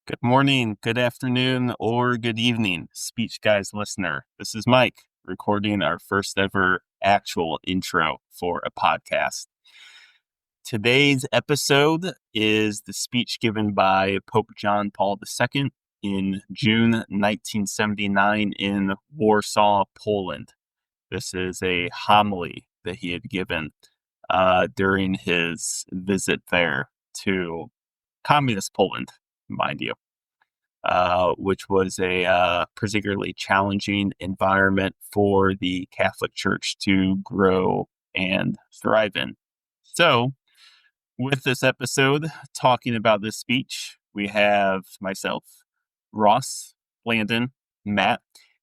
Good morning, good afternoon, or good evening, Speech Guys listener. This is Mike recording our first ever actual intro for a podcast. Today's episode is the speech given by Pope John Paul II in June 1979 in Warsaw, Poland. This is a homily that he had given during his visit there to communist Poland, mind you. Which was a particularly challenging environment for the Catholic Church to grow and thrive in. So, with this episode talking about this speech, we have myself, Ross, Landon, Matt,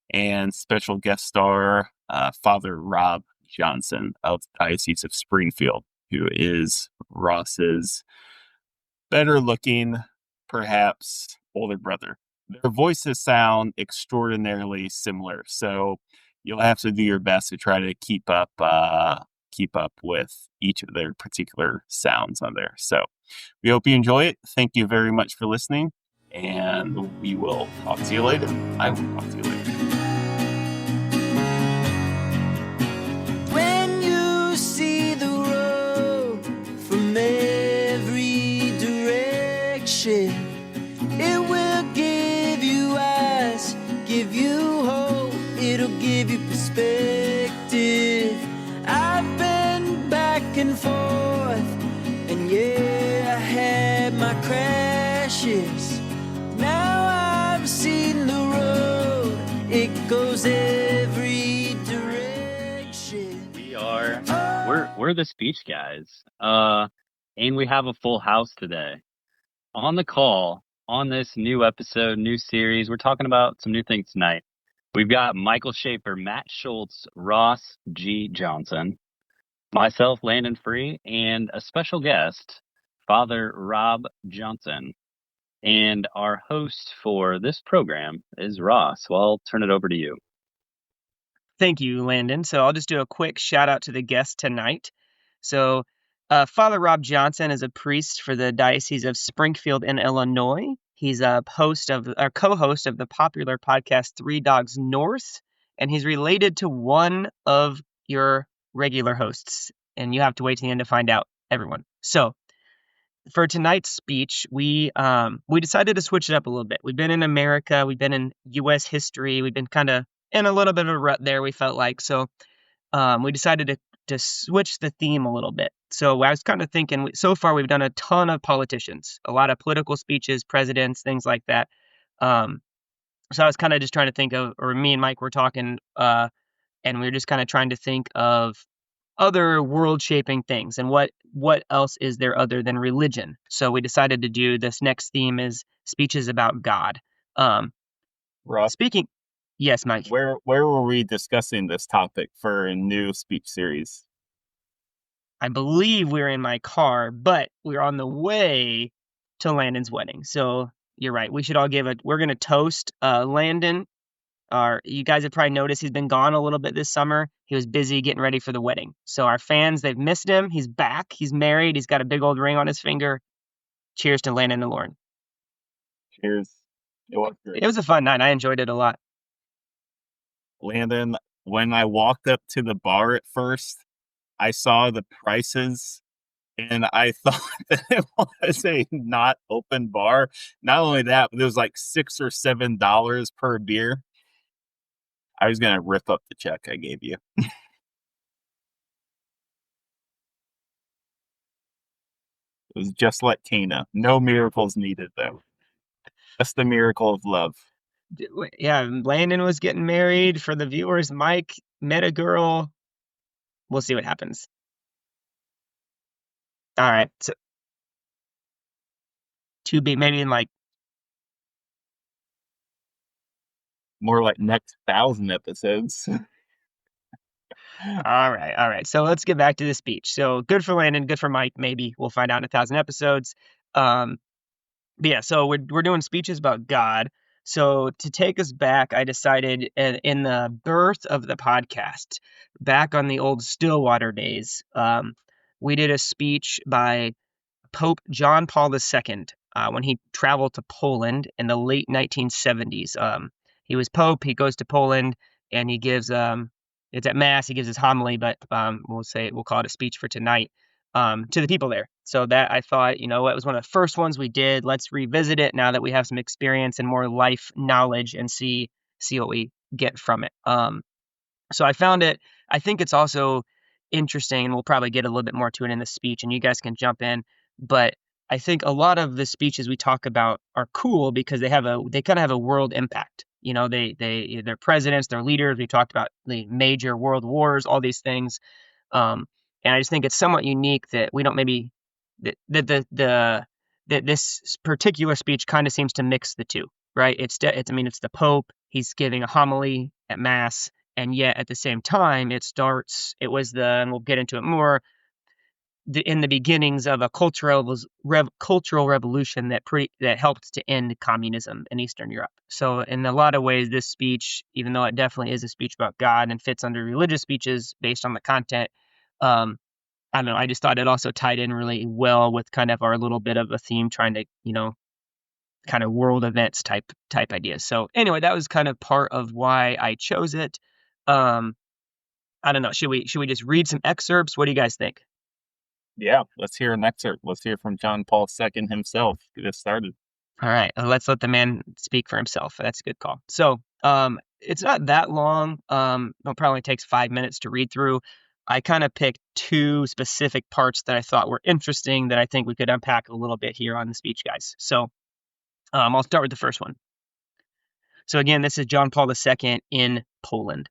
and special guest star Father Rob Johnson of the Diocese of Springfield, who is Ross's better looking, perhaps older brother. Their voices sound extraordinarily similar, so you'll have to do your best to try to keep up with each of their particular sounds on there. So we hope you enjoy it. Thank you very much for listening, and we will talk to you later. I will talk to you later. When you see the road from every direction, it will give you eyes, give you hope, it'll give you perspective. I've been back and forth, and yeah, I had my crashes. Now I've seen the road, it goes every direction. We're the Speech Guys, and we have a full house today. On the call, on this new episode, new series, we're talking about some new things tonight. We've got Michael Schaefer, Matt Schultz, Ross G. Johnson, myself, Landon Free, and a special guest, Father Rob Johnson. And our host for this program is Ross. Well, I'll turn it over to you. Thank you, Landon. So I'll just do a quick shout out to the guest tonight. So Father Rob Johnson is a priest for the Diocese of Springfield in Illinois. He's a co-host of the popular podcast Three Dogs North, and he's related to one of your regular hosts. And you have to wait to the end to find out, everyone. So for tonight's speech, we decided to switch it up a little bit. We've been in America, we've been in U.S. history, we've been kind of in a little bit of a rut there, we felt like. So we decided to switch the theme a little bit. So I was kind of thinking, so far we've done a ton of politicians, a lot of political speeches, presidents, things like that. So I was kind of just trying to think of, or me and Mike were talking, and we were just kind of trying to think of other world-shaping things and what else is there other than religion. So we decided to do this next theme is speeches about God. Ross, Yes, Mike. where were we discussing this topic for a new speech series? I believe we were in my car, but we're on the way to Landon's wedding. So you're right. We should all we're going to toast Landon. You guys have probably noticed he's been gone a little bit this summer. He was busy getting ready for the wedding. So our fans, they've missed him. He's back. He's married. He's got a big old ring on his finger. Cheers to Landon and Lauren. Cheers. It was great. It was a fun night. I enjoyed it a lot. Landon, when I walked up to the bar at first, I saw the prices and I thought that it was a not open bar. Not only that, but it was like $6 or $7 per beer. I was going to rip up the check I gave you. It was just like Cana. No miracles needed, though. Just the miracle of love. Yeah, Landon was getting married. For the viewers, Mike met a girl. We'll see what happens. All right. So to be maybe in like More like next 1,000 episodes. All right. So let's get back to the speech. So good for Landon, good for Mike. Maybe we'll find out in 1,000 episodes. But yeah, so we're doing speeches about God. So to take us back, I decided in the birth of the podcast, back on the old Stillwater days, we did a speech by Pope John Paul II when he traveled to Poland in the late 1970s. He was Pope. He goes to Poland and he gives it's at Mass. He gives his homily, but we'll call it a speech for tonight to the people there. So that I thought, it was one of the first ones we did. Let's revisit it now that we have some experience and more life knowledge and see what we get from it. So I found it. I think it's also interesting, and we'll probably get a little bit more to it in the speech, and you guys can jump in. But I think a lot of the speeches we talk about are cool because they kind of have a world impact. They're presidents, they're leaders. We talked about the major world wars, all these things. And I just think it's somewhat unique that we don't maybe that this particular speech kind of seems to mix the two, right? It's the Pope. He's giving a homily at Mass, and yet at the same time, and we'll get into it more, in the beginnings of a cultural revolution that helped to end communism in Eastern Europe. So in a lot of ways, this speech, even though it definitely is a speech about God and fits under religious speeches based on the content, I don't know, I just thought it also tied in really well with kind of our little bit of a theme, trying to, kind of world events type ideas. So anyway, that was kind of part of why I chose it. I don't know. Should we just read some excerpts? What do you guys think? Yeah, let's hear an excerpt. Let's hear from John Paul II himself. Get us started. All right, let's let the man speak for himself. That's a good call. So it's not that long. It probably takes 5 minutes to read through. I kind of picked two specific parts that I thought were interesting that I think we could unpack a little bit here on the speech, guys. So I'll start with the first one. So again, this is John Paul II in Poland.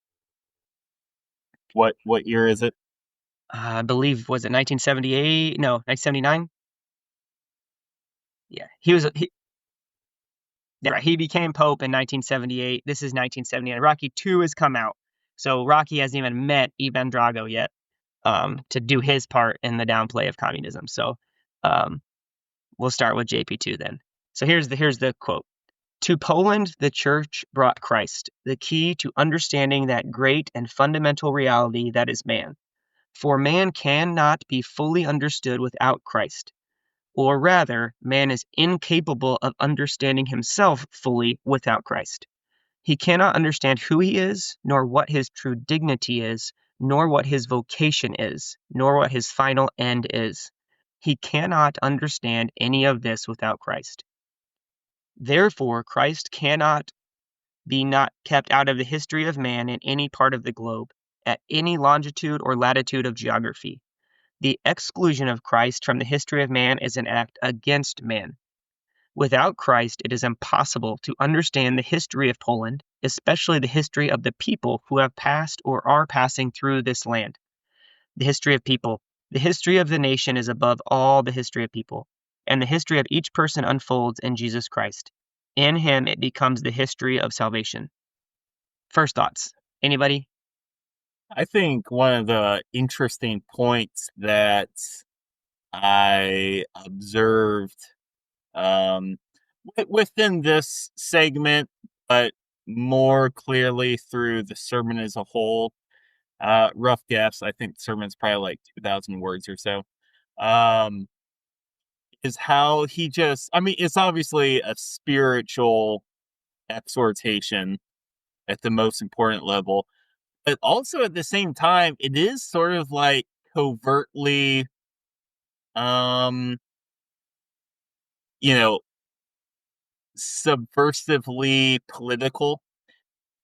What year is it? I believe, was it 1978? No, 1979? Yeah, he became Pope in 1978. This is 1979. Rocky 2 has come out. So Rocky hasn't even met Ivan Drago yet to do his part in the downplay of communism. So we'll start with JP2 then. So here's the quote. To Poland, the church brought Christ, the key to understanding that great and fundamental reality that is man. For man cannot be fully understood without Christ. Or rather, man is incapable of understanding himself fully without Christ. He cannot understand who he is, nor what his true dignity is, nor what his vocation is, nor what his final end is. He cannot understand any of this without Christ. Therefore, Christ cannot be not kept out of the history of man in any part of the globe, at any longitude or latitude of geography. The exclusion of Christ from the history of man is an act against man. Without Christ, it is impossible to understand the history of Poland, especially the history of the people who have passed or are passing through this land. The history of people. The history of the nation is above all the history of people, and the history of each person unfolds in Jesus Christ. In him, it becomes the history of salvation. First thoughts. Anybody? I think one of the interesting points that I observed within this segment, but more clearly through the sermon as a whole, rough guess, I think the sermon's probably like 2,000 words or so, is how he it's obviously a spiritual exhortation at the most important level. But also at the same time, it is sort of like covertly, subversively political.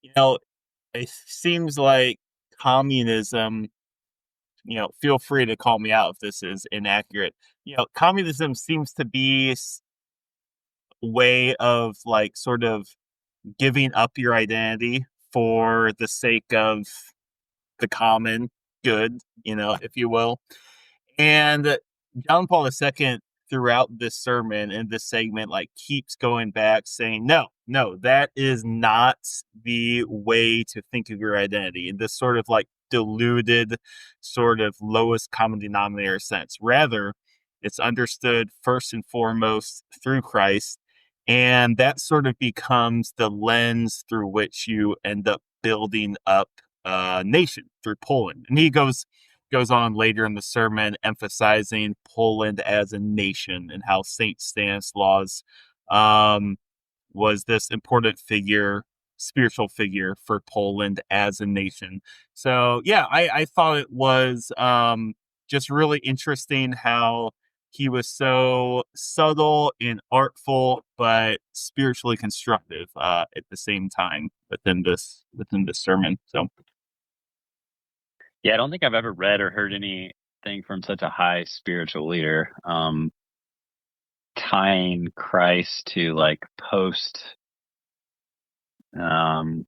It seems like communism, feel free to call me out if this is inaccurate. Communism seems to be a way of like sort of giving up your identity for the sake of the common good, if you will. And John Paul II, throughout this sermon and this segment, like keeps going back saying, no, that is not the way to think of your identity in this sort of like diluted, sort of lowest common denominator sense. Rather, it's understood first and foremost through Christ. And that sort of becomes the lens through which you end up building up a nation through Poland. And he goes goes on later in the sermon emphasizing Poland as a nation and how Saint Stanislaus was this important figure, spiritual figure for Poland as a nation. So yeah, I thought it was just really interesting how he was so subtle and artful, but spiritually constructive at the same time within this sermon. So Yeah, I don't think I've ever read or heard anything from such a high spiritual leader. Tying Christ to like post, some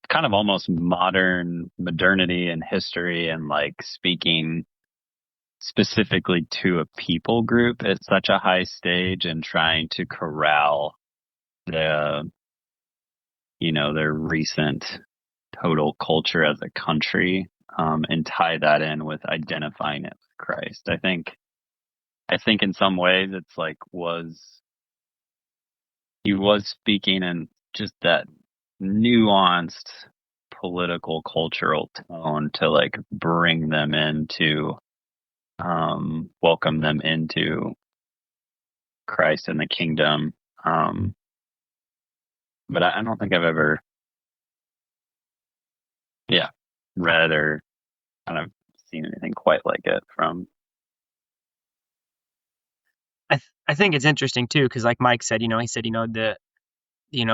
kind of almost modernity and history, and like speaking specifically to a people group at such a high stage, and trying to corral the, their recent total culture as a country, and tie that in with identifying it with Christ. I think in some ways it's like he was speaking in just that nuanced political cultural tone to like bring them into, welcome them into Christ and the kingdom. But I don't think I've ever, read or kind of seen anything quite like it from. I think it's interesting too, because like Mike said, he said, that he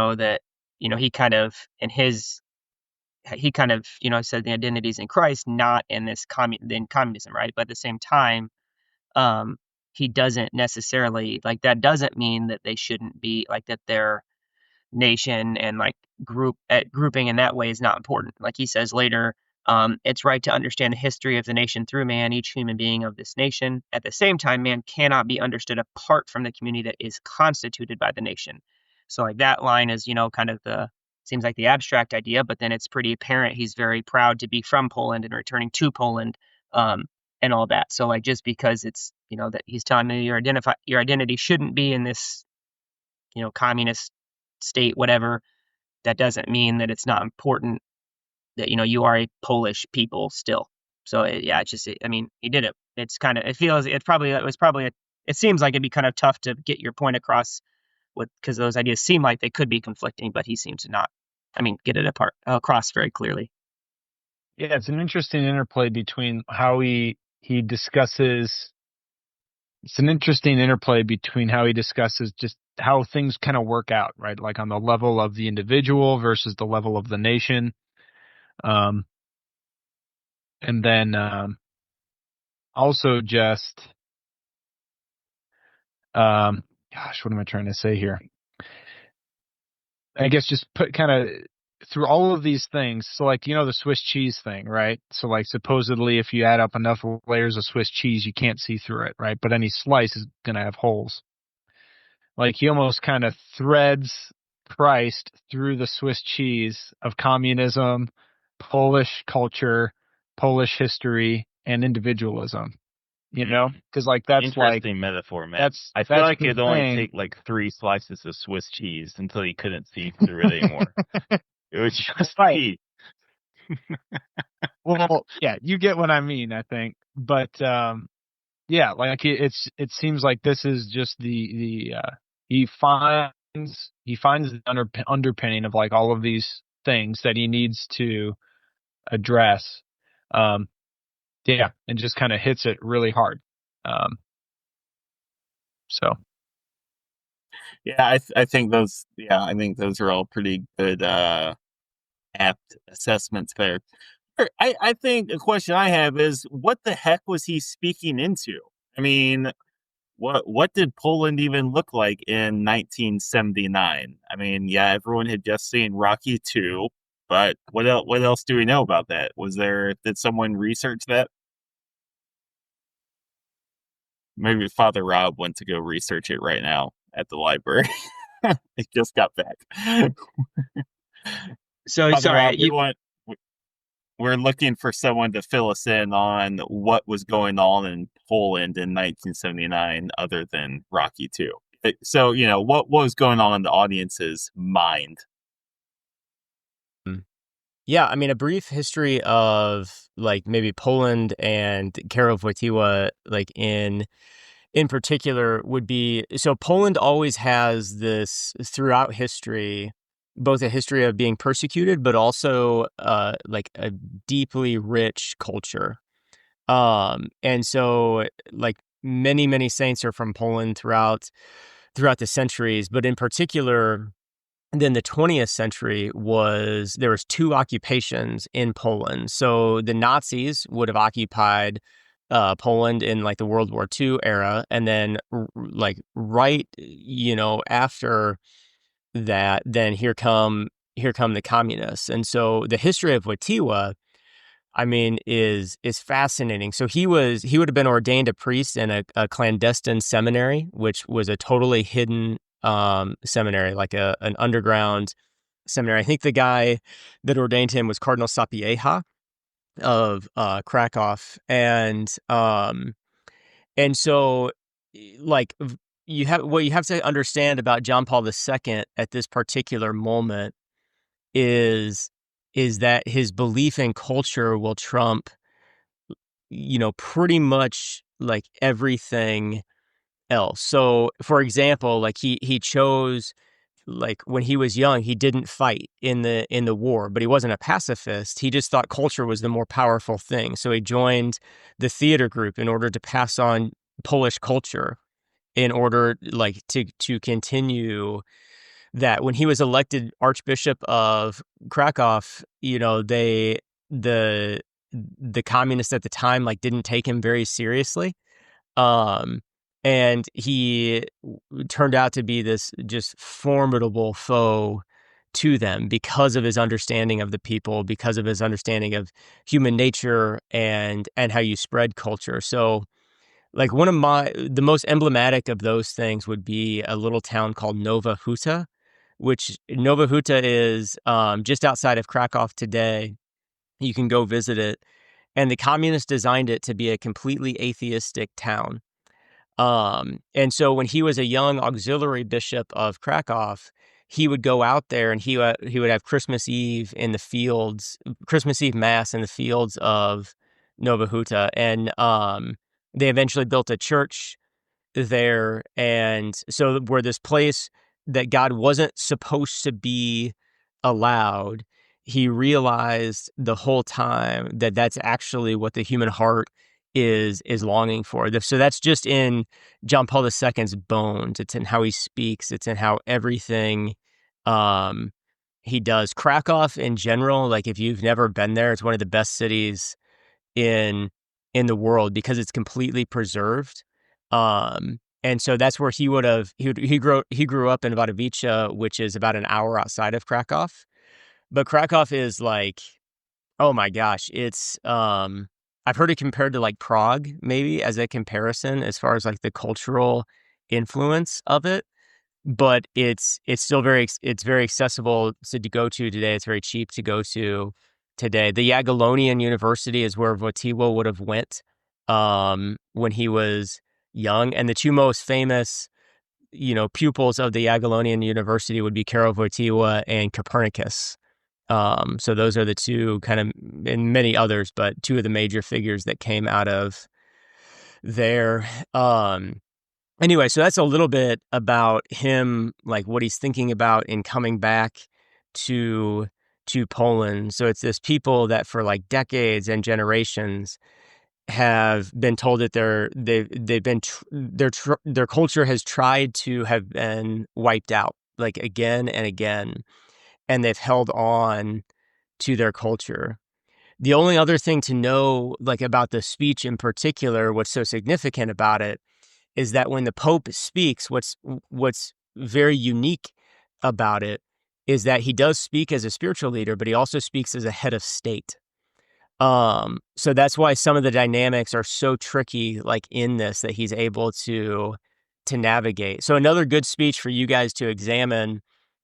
kind of said the identity's in Christ, not in this in communism, right? But at the same time, he doesn't necessarily, like, that doesn't mean that they shouldn't be, like, that their nation and like grouping in that way is not important. Like he says later, it's right to understand the history of the nation through man, each human being of this nation. At the same time, man cannot be understood apart from the community that is constituted by the nation. So like that line is, kind of seems like the abstract idea, but then it's pretty apparent he's very proud to be from Poland and returning to Poland, and all that. So like, just because it's, that he's telling you your identity shouldn't be in this, communist state, whatever, that doesn't mean that it's not important that, you are a Polish people still. So it's just, he did it. It's kind of, it seems like it'd be kind of tough to get your point across because those ideas seem like they could be conflicting, but he seems to not, get it across very clearly. Yeah, it's an interesting interplay between how he discusses. It's an interesting interplay between how he discusses just how things kind of work out, right? Like on the level of the individual versus the level of the nation. And then also just, what am I trying to say here? I guess just put kind of through all of these things. So like, the Swiss cheese thing, right? So like supposedly if you add up enough layers of Swiss cheese, you can't see through it, right? But any slice is going to have holes. Like he almost kind of threads Christ through the Swiss cheese of communism, Polish culture, Polish history, and individualism. Because like that's interesting metaphor, man. I feel like it'd only take like 3 slices of Swiss cheese until you couldn't see through it anymore. It was just right. Well, yeah, you get what I mean, I think. But yeah, like it seems like this is just the he finds the underpinning of like all of these things that he needs to address. Yeah, and just kind of hits it really hard. So. Yeah, I think those are all pretty good apt assessments there. I think a question I have is, what the heck was he speaking into? What did Poland even look like in 1979? Everyone had just seen Rocky 2, but what else do we know about that? Did someone research that? Maybe Father Rob went to go research it right now at the library. He just got back. So Father sorry, Rob, we're looking for someone to fill us in on what was going on in Poland in 1979 other than Rocky 2. So, what was going on in the audience's mind? Yeah, a brief history of like maybe Poland and Karol Wojtyła, like in particular, would be, so Poland always has this throughout history, both a history of being persecuted, but also like a deeply rich culture. And so like many saints are from Poland throughout the centuries, but in particular, then the 20th century there was two occupations in Poland. So the Nazis would have occupied Poland in like the World War II era, and then like right, after that, then here come the communists. And so the history of Wojtyła, I mean, is fascinating. So he would have been ordained a priest in a clandestine seminary, which was a totally hidden seminary, like an underground seminary. I think the guy that ordained him was Cardinal Sapieha of Krakow, and so like you have to understand about John Paul II at this particular moment is that his belief in culture will trump, pretty much like everything else. So, for example, like he chose, like when he was young, he didn't fight in the war, but he wasn't a pacifist. He just thought culture was the more powerful thing. So he joined the theater group in order to pass on Polish culture, in order like to continue that. When he was elected Archbishop of Krakow, the communists at the time like didn't take him very seriously. And he turned out to be this just formidable foe to them because of his understanding of the people, because of his understanding of human nature and how you spread culture. So like the most emblematic of those things would be a little town called Nowa Huta, which Nowa Huta is just outside of Krakow today. You can go visit it. And the communists designed it to be a completely atheistic town. And so when he was a young auxiliary bishop of Krakow, he would go out there and he would have Christmas Eve Mass in the fields of Nowa Huta. And they eventually built a church there. And so where this place that God wasn't supposed to be allowed, he realized the whole time that that's actually what the human heart is longing for. So that's just in John Paul II's bones. It's in how he speaks. It's in how everything he does. Krakow in general, like if you've never been there, it's one of the best cities in the world because it's completely preserved. And so that's where he grew up in Wadowice, which is about an hour outside of Krakow. But Krakow is like, oh my gosh, it's I've heard it compared to like Prague, maybe as a comparison as far as like the cultural influence of it. But it's still very accessible to go to today. It's very cheap to go to today. The Jagiellonian University is where Wojtyła would have went when he was young, and the two most famous, pupils of the Jagiellonian University would be Karol Wojtyła and Copernicus. So those are the two kind of, and many others, but two of the major figures that came out of there. Anyway, so that's a little bit about him, like what he's thinking about in coming back to Poland. So it's this people that for like decades and generations have been told that their culture has tried to have been wiped out like again and again, and they've held on to their culture. The only other thing to know, like about the speech in particular, what's so significant about it is that when the Pope speaks, what's very unique about it is that he does speak as a spiritual leader, but he also speaks as a head of state. So that's why some of the dynamics are so tricky, like in this, that he's able to navigate. So another good speech for you guys to examine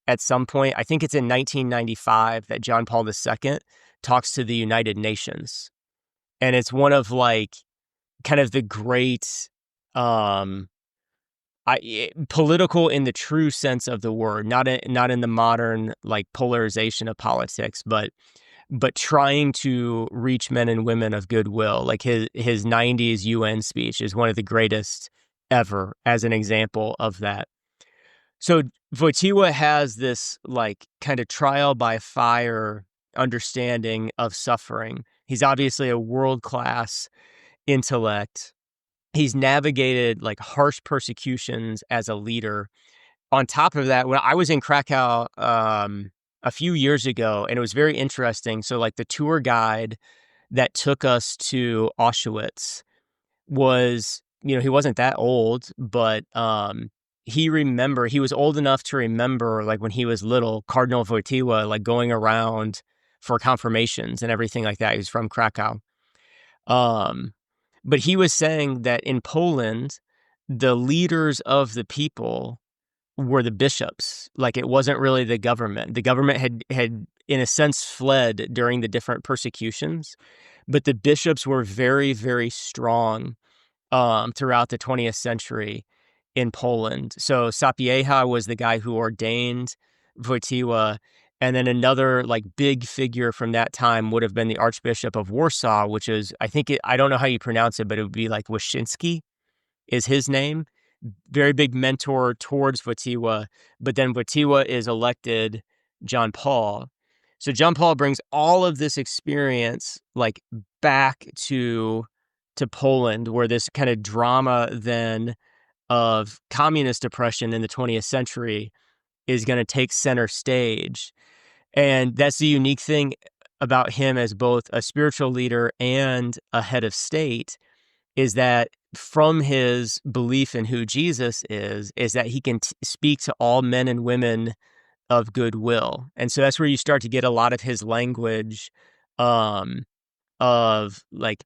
at some point, I think it's in 1995 that John Paul II talks to the United Nations. And it's one of like kind of the great political in the true sense of the word, not in the modern like polarization of politics, but but trying to reach men and women of goodwill. Like his 90s UN speech is one of the greatest ever as an example of that. So Wojtyła has this like kind of trial by fire understanding of suffering. He's obviously a world-class intellect. He's navigated like harsh persecutions as a leader. On top of that, when I was in Krakow a few years ago, and it was very interesting. So like the tour guide that took us to Auschwitz was, he wasn't that old, but he was old enough to remember like when he was little, Cardinal Wojtyła like going around for confirmations and everything like that. He was from Krakow. But he was saying that in Poland, the leaders of the people were the bishops. Like it wasn't really the government. The government had in a sense fled during the different persecutions, but the bishops were very, very strong throughout the 20th century in Poland. So Sapieha was the guy who ordained Wojtyła, and then another like big figure from that time would have been the Archbishop of Warsaw, which is, I don't know how you pronounce it, but it would be like Wyszynski is his name. Very big mentor towards Wojtyła, but then Wojtyła is elected John Paul. So John Paul brings all of this experience like back to Poland, where this kind of drama then of communist oppression in the 20th century is going to take center stage. And that's the unique thing about him as both a spiritual leader and a head of state, is that from his belief in who Jesus is that he can speak to all men and women of goodwill. And so that's where you start to get a lot of his language of like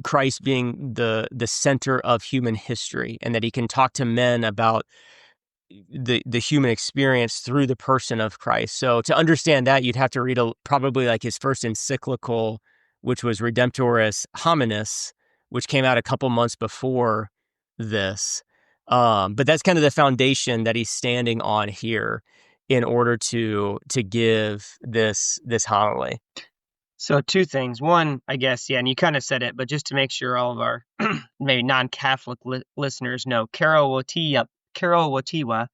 Christ being the center of human history, and that he can talk to men about the human experience through the person of Christ. So to understand that, you'd have to read probably like his first encyclical, which was Redemptoris Hominis, which came out a couple months before this. But that's kind of the foundation that he's standing on here in order to give this homily. So two things. One, I guess, and you kind of said it, but just to make sure all of our maybe non-Catholic listeners know, Karol Wojtyła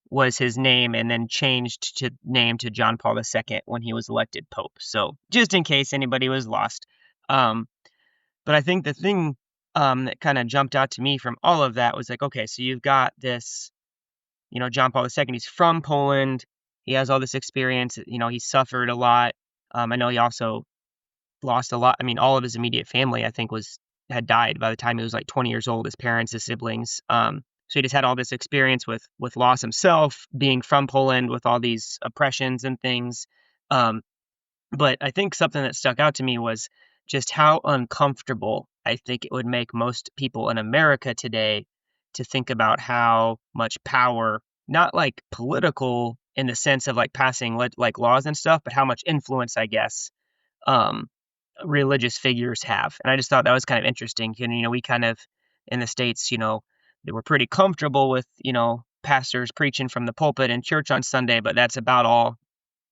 was his name, and then changed to John Paul II when he was elected Pope. So just in case anybody was lost. But I think the thing that kind of jumped out to me from all of that was like, okay, so you've got this, John Paul II, he's from Poland. He has all this experience. He suffered a lot. I know he also lost a lot. I mean, all of his immediate family, I think, had died by the time he was like 20 years old, his parents, his siblings. So he just had all this experience with loss himself, being from Poland with all these oppressions and things. But I think something that stuck out to me was just how uncomfortable I think it would make most people in America today to think about how much power, not like political in the sense of like passing like laws and stuff, but how much influence, I guess, religious figures have. And I just thought that was kind of interesting. And, we kind of in the States, they were pretty comfortable with, pastors preaching from the pulpit in church on Sunday, but that's about all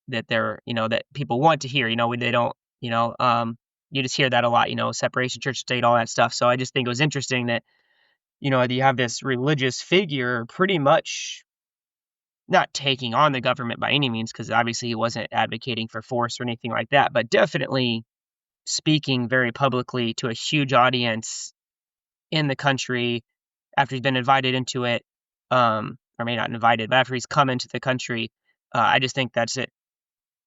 that they're, that people want to hear. They don't, you just hear that a lot, separation, church, state, all that stuff. So I just think it was interesting that, you have this religious figure pretty much not taking on the government by any means, because obviously he wasn't advocating for force or anything like that, but definitely speaking very publicly to a huge audience in the country after he's been invited into it, or maybe not invited, but after he's come into the country. I just think that's it.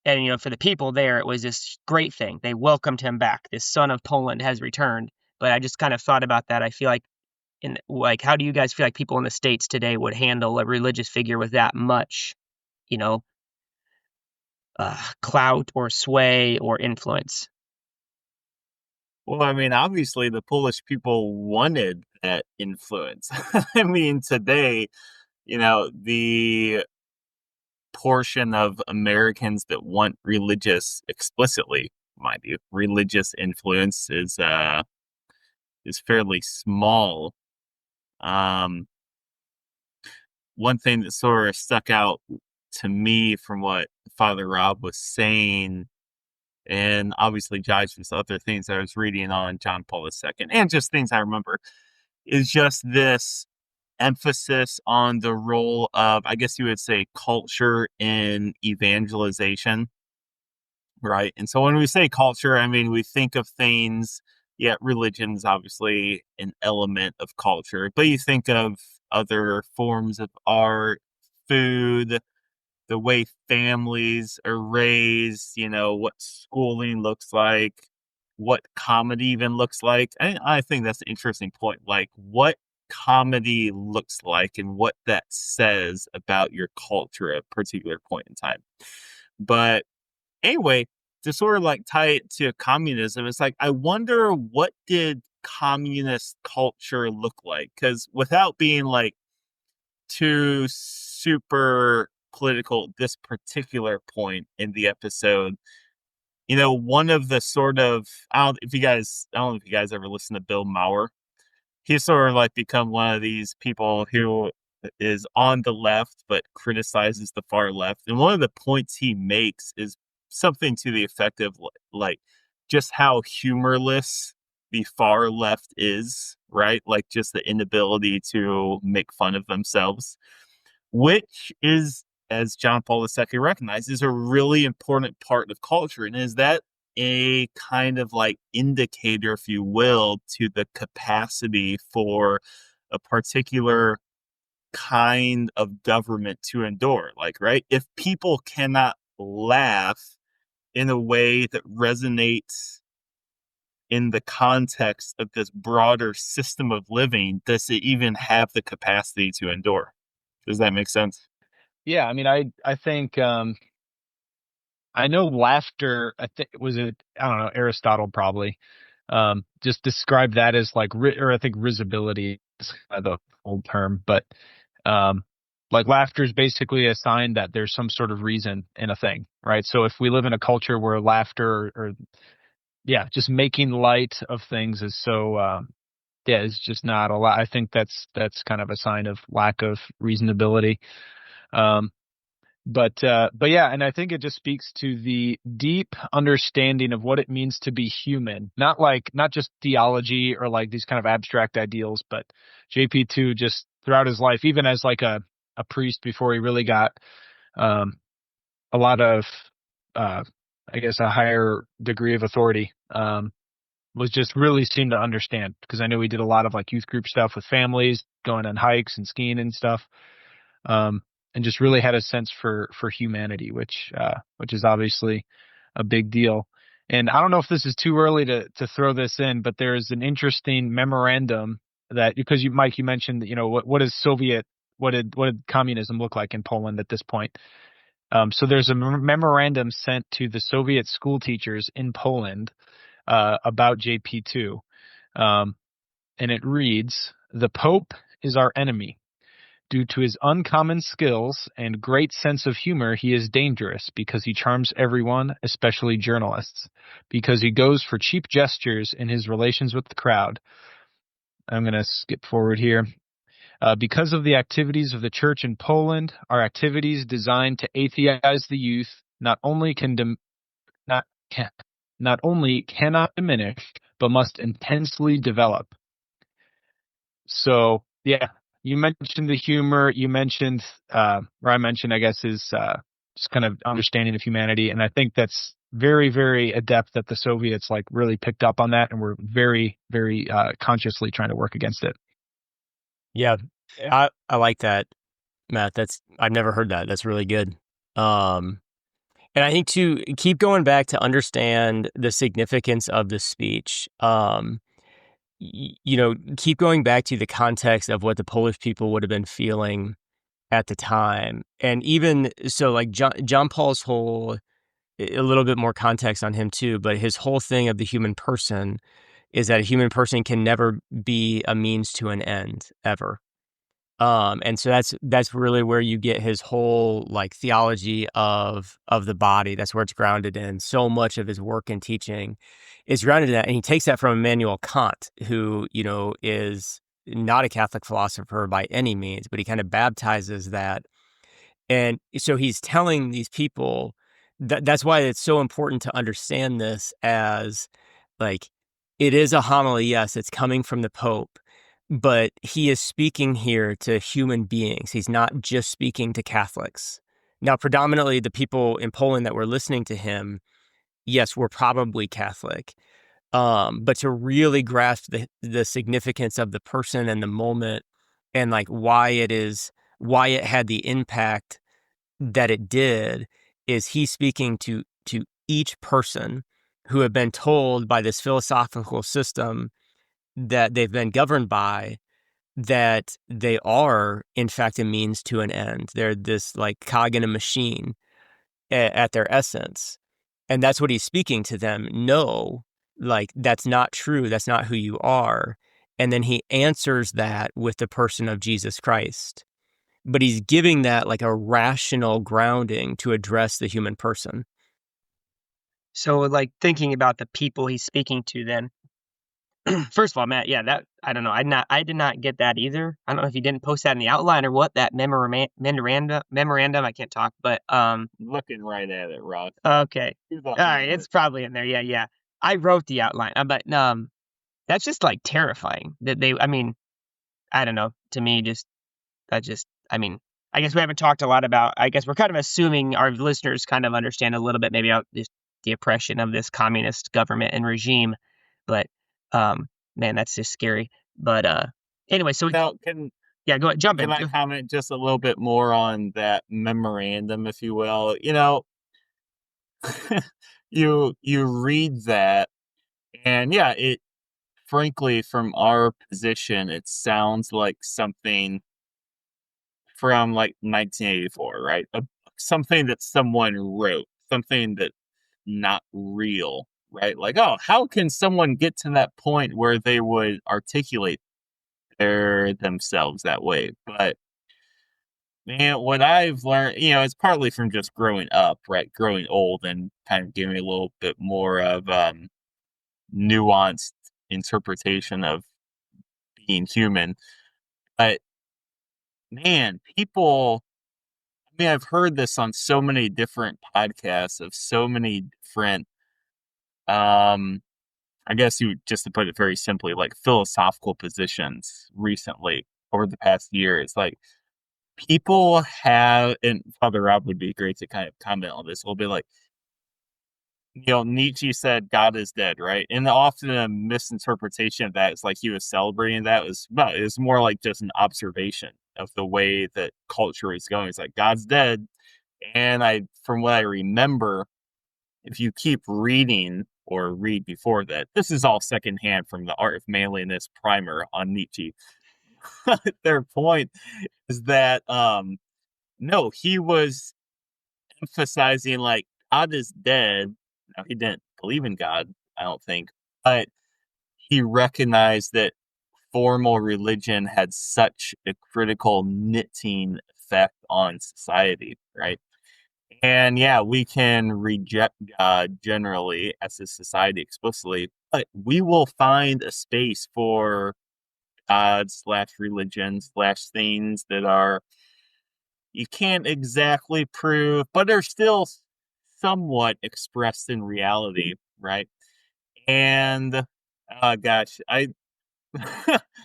And, for the people there, it was this great thing. They welcomed him back. This son of Poland has returned. But I just kind of thought about that. I feel like, how do you guys feel like people in the States today would handle a religious figure with that much, clout or sway or influence? Well, I mean, obviously the Polish people wanted that influence. I mean, today, the portion of Americans that want explicitly, mind you, religious influence is fairly small. One thing that sort of stuck out to me from what Father Rob was saying and obviously jives with other things I was reading on John Paul II, and just things I remember, is just this emphasis on the role of, I guess you would say, culture in evangelization, right? And so when we say culture, I mean, we think of things, yeah, religion's obviously an element of culture, but you think of other forms of art, food, the way families are raised, what schooling looks like, what comedy even looks like. I think that's an interesting point. Like, what comedy looks like and what that says about your culture at a particular point in time. But anyway, to sort of like tie it to communism, it's like, I wonder, what did communist culture look like? Because without being like too super political at this particular point in the episode, one of the sort of, I don't know if you guys ever listen to Bill Maher. He's sort of like become one of these people who is on the left but criticizes the far left. And one of the points he makes is something to the effect of like just how humorless the far left is, right? Like just the inability to make fun of themselves, which is, as John Paul II recognized, is a really important part of culture. And is that a kind of like indicator, if you will, to the capacity for a particular kind of government to endure? Like, right? If people cannot laugh in a way that resonates in the context of this broader system of living, does it even have the capacity to endure? Does that make sense? Yeah, I mean, I think I know laughter. I think I don't know, Aristotle probably just described that as like or I think risibility is kind of the old term, but um, like laughter is basically a sign that there's some sort of reason in a thing, right? So if we live in a culture where laughter or yeah, just making light of things is so yeah, it's just not a lot. I think that's kind of a sign of lack of reasonability. Um, but yeah, and I think it just speaks to the deep understanding of what it means to be human. Not just theology or like these kind of abstract ideals, but JP2 just throughout his life, even as like a priest before he really got um a lot of I guess a higher degree of authority, was just really seemed to understand, because I know he did a lot of like youth group stuff with families, going on hikes and skiing and stuff. And just really had a sense for humanity, which is obviously a big deal. And I don't know if this is too early to throw this in, but there's an interesting memorandum that, because Mike, you mentioned, what did communism look like in Poland at this point? So there's a memorandum sent to the Soviet school teachers in Poland about JP2, and it reads: "The Pope is our enemy. Due to his uncommon skills and great sense of humor, he is dangerous because he charms everyone, especially journalists, because he goes for cheap gestures in his relations with the crowd." I'm going to skip forward here. Because of the activities of the church in Poland, our activities designed to atheize the youth not only cannot diminish, but must intensely develop. So, yeah, you mentioned the humor. You mentioned, or I mentioned, I guess, is just kind of understanding of humanity. And I think that's very, very adept that the Soviets like really picked up on that and were very, very consciously trying to work against it. Yeah, I like that, Matt. I've never heard that. That's really good. And I think to keep going back to understand the significance of the speech, keep going back to the context of what the Polish people would have been feeling at the time. And even so, like John Paul's whole, a little bit more context on him too, but his whole thing of the human person is that a human person can never be a means to an end, ever. And so that's really where you get his whole like theology of the body. That's where it's grounded in. So much of his work and teaching is grounded in that. And he takes that from Immanuel Kant, who, is not a Catholic philosopher by any means, but he kind of baptizes that. And so he's telling these people that's why it's so important to understand this as, like, it is a homily. Yes, it's coming from the Pope, but he is speaking here to human beings. He's not just speaking to Catholics. Now, predominantly the people in Poland that were listening to him, yes, were probably Catholic. But to really grasp the significance of the person and the moment, and like why it had the impact that it did, is he speaking to each person who have been told by this philosophical system that they've been governed by, that they are in fact a means to an end. They're this like cog in a machine at their essence. And that's what he's speaking to them. No, like, that's not true. That's not who you are. And then he answers that with the person of Jesus Christ. But he's giving that like a rational grounding to address the human person. So, like, thinking about the people he's speaking to, then, first of all, Matt, yeah, that I don't know, I did not get that either. I don't know if you didn't post that in the outline or what. That memorandum. I can't talk, but Looking right at it, Ross. okay, all right, it's probably in there. Yeah. I wrote the outline, but that's just like terrifying. That they, I mean, I don't know. To me, I mean, I guess we haven't talked a lot about. I guess we're kind of assuming our listeners kind of understand a little bit, maybe about the oppression of this communist government and regime, but man, that's just scary. But anyway, so Now, yeah, go ahead, jump in. can I comment just a little bit more on that memorandum, if you will? You know, you read that, and yeah, it frankly, from our position, it sounds like something from like 1984, right? Something that someone wrote, something that's not real, right? Like, oh, how can someone get to that point where they would articulate themselves that way? But man, what I've learned, it's partly from just growing up, right? Growing old and kind of giving me a little bit more of nuanced interpretation of being human. But man, people, I mean, I've heard this on so many different podcasts of so many different, um, I guess just to put it very simply, like philosophical positions recently over the past year. It's like people have, and Father Rob would be great to kind of comment on this a little bit, like, Nietzsche said God is dead, right? And often a misinterpretation of that is like he was celebrating that. It was more like just an observation of the way that culture is going. It's like God's dead. And from what I remember, if you keep reading or read before that, this is all secondhand from the Art of Manliness primer on Nietzsche. Their point is that, no, he was emphasizing like God is dead. Now, he didn't believe in God, I don't think, but he recognized that formal religion had such a critical knitting effect on society, right? And yeah, we can reject God generally as a society explicitly, but we will find a space for God slash religion slash things that are, you can't exactly prove, but are still somewhat expressed in reality, right? And gosh, I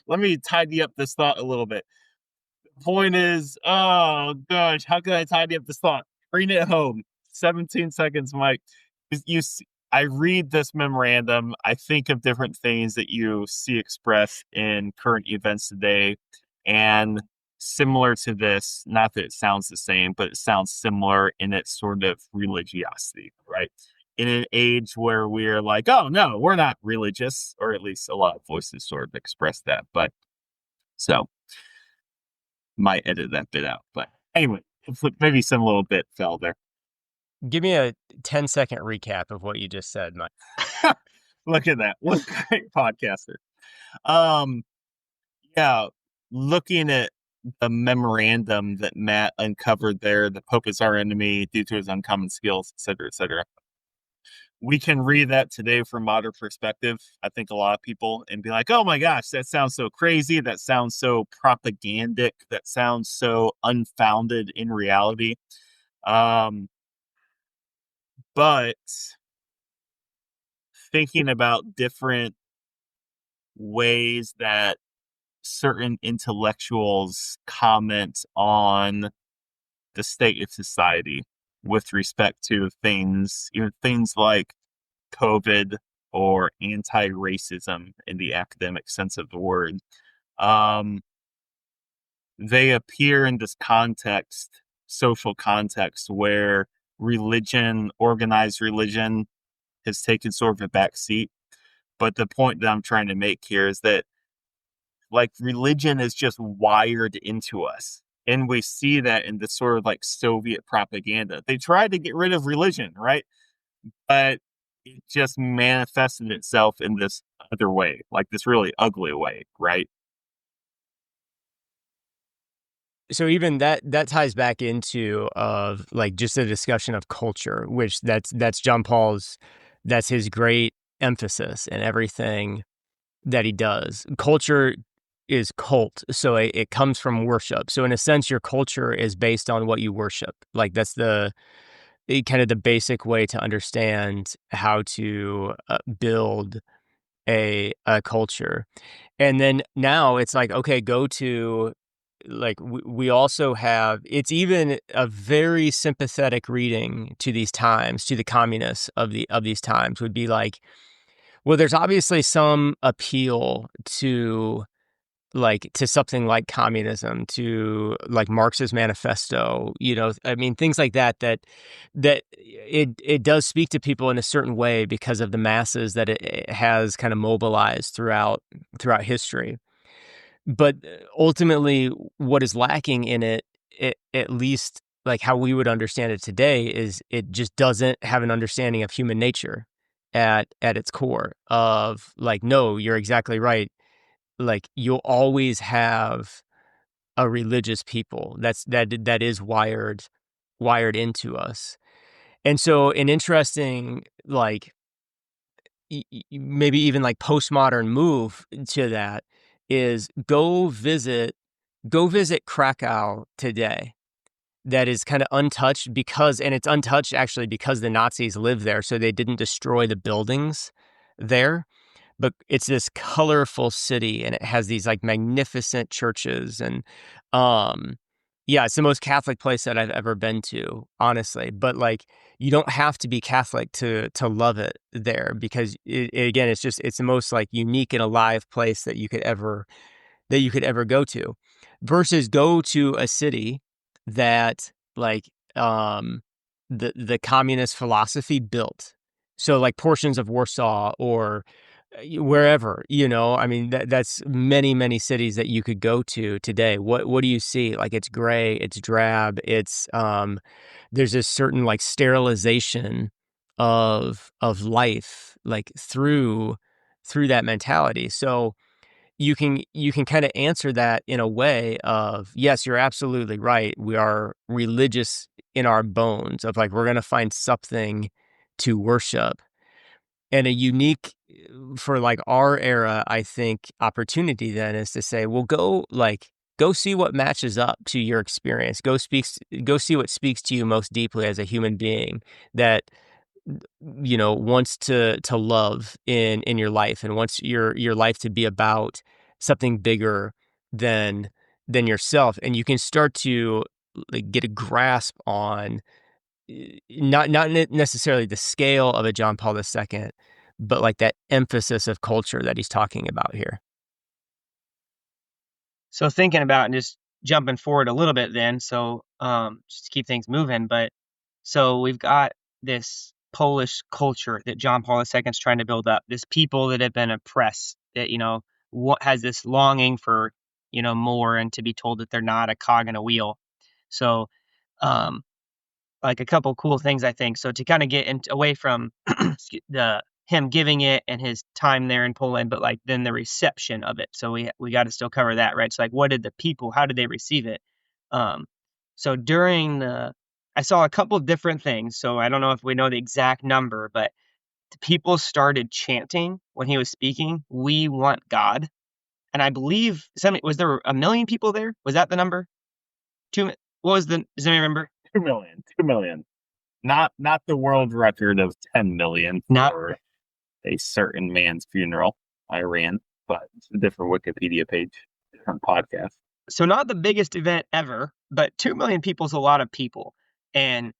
let me tidy up this thought a little bit. The point is, oh gosh, how can I tidy up this thought? Bring it home. 17 seconds, Mike. I read this memorandum. I think of different things that you see expressed in current events today, and similar to this, not that it sounds the same, but it sounds similar in its sort of religiosity, right? In an age where we're like, oh no, we're not religious, or at least a lot of voices sort of express that. But so might edit that bit out. But anyway, maybe some little bit fell there. Give me a 10-second recap of what you just said, Mike. Look at that. What a great podcaster. Yeah, looking at the memorandum that Matt uncovered there, the Pope is our enemy due to his uncommon skills, et cetera, et cetera. We can read that today from modern perspective, I think a lot of people, and be like, oh my gosh, that sounds so crazy. That sounds so propagandic. That sounds so unfounded in reality. But thinking about different ways that certain intellectuals comment on the state of society with respect to things, things like COVID or anti-racism in the academic sense of the word. Um, they appear in this context, social context, where religion, organized religion, has taken sort of a back seat. But the point that I'm trying to make here is that, like, religion is just wired into us. And we see that in the sort of like Soviet propaganda. They tried to get rid of religion, right? But it just manifested itself in this other way, like this really ugly way, right? So even that ties back into of like just a discussion of culture, which that's John Paul's, that's his great emphasis in everything that he does. Culture is cult, so it comes from worship. So in a sense, your culture is based on what you worship. Like that's kind of the basic way to understand how to build a culture. And then now it's like, okay, go to, like we also have, it's even a very sympathetic reading to these times, to the communists of these times would be like, well, there's obviously some appeal to, like, to something like communism, to like Marx's manifesto, I mean, things like that it does speak to people in a certain way because of the masses that it has kind of mobilized throughout history. But ultimately, what is lacking in it, at least like how we would understand it today, is it just doesn't have an understanding of human nature at its core. Of like, no, you're exactly right. Like you'll always have a religious people. That is wired into us. And so an interesting, like, maybe even like postmodern move to that is go visit Krakow today. That is kind of untouched and it's untouched actually because the Nazis live there, so they didn't destroy the buildings there. But it's this colorful city, and it has these like magnificent churches, and um yeah, it's the most Catholic place that I've ever been to, honestly. But like, you don't have to be Catholic to love it there, because again, it's the most like unique and alive place that you could ever go to, versus go to a city that, like, um the communist philosophy built. So like portions of Warsaw, or wherever, I mean, that's many cities that you could go to today. What do you see? Like, it's gray, it's drab, there's this certain like sterilization of life, like through that mentality. So you can kind of answer that in a way of, yes, you're absolutely right. We are religious in our bones, of like, we're going to find something to worship. And a unique, for like our era, I think, opportunity then is to say, well, go see what matches up to your experience. Go see what speaks to you most deeply as a human being, that wants to love in your life, and wants your life to be about something bigger than yourself. And you can start to, like, get a grasp on, not necessarily the scale of a John Paul II, but like that emphasis of culture that he's talking about here. So thinking about and just jumping forward a little bit then, so just to keep things moving, but so we've got this Polish culture that John Paul II is trying to build up, this people that have been oppressed, that, what has this longing for, more, and to be told that they're not a cog in a wheel. So, like, a couple cool things, I think. So to kind of get away from the him giving it and his time there in Poland, but like then the reception of it. So we got to still cover that, right? So like, what did the people? How did they receive it? Um, so I saw a couple different things. So I don't know if we know the exact number, but the people started chanting when he was speaking, "We want God." And I believe was there 1 million people there? Was that the number? What was does anybody remember? 2 million. 2 million. Not the world record of 10 million Not- for a certain man's funeral, Iran, but it's a different Wikipedia page, different podcast. So not the biggest event ever, but 2 million people is a lot of people. And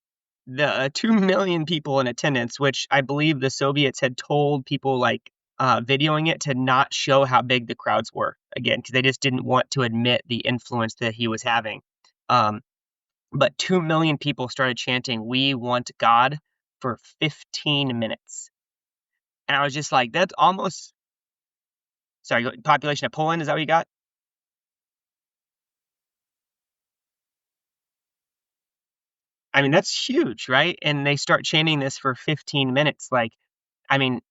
the 2 million people in attendance, which I believe the Soviets had told people like videoing it to not show how big the crowds were, again, because they just didn't want to admit the influence that he was having. But 2 million people started chanting, "We want God," for 15 minutes. And I was just like, that's almost, sorry, population of Poland, is that what you got? I mean, that's huge, right? And they start chanting this for 15 minutes. Like, I mean,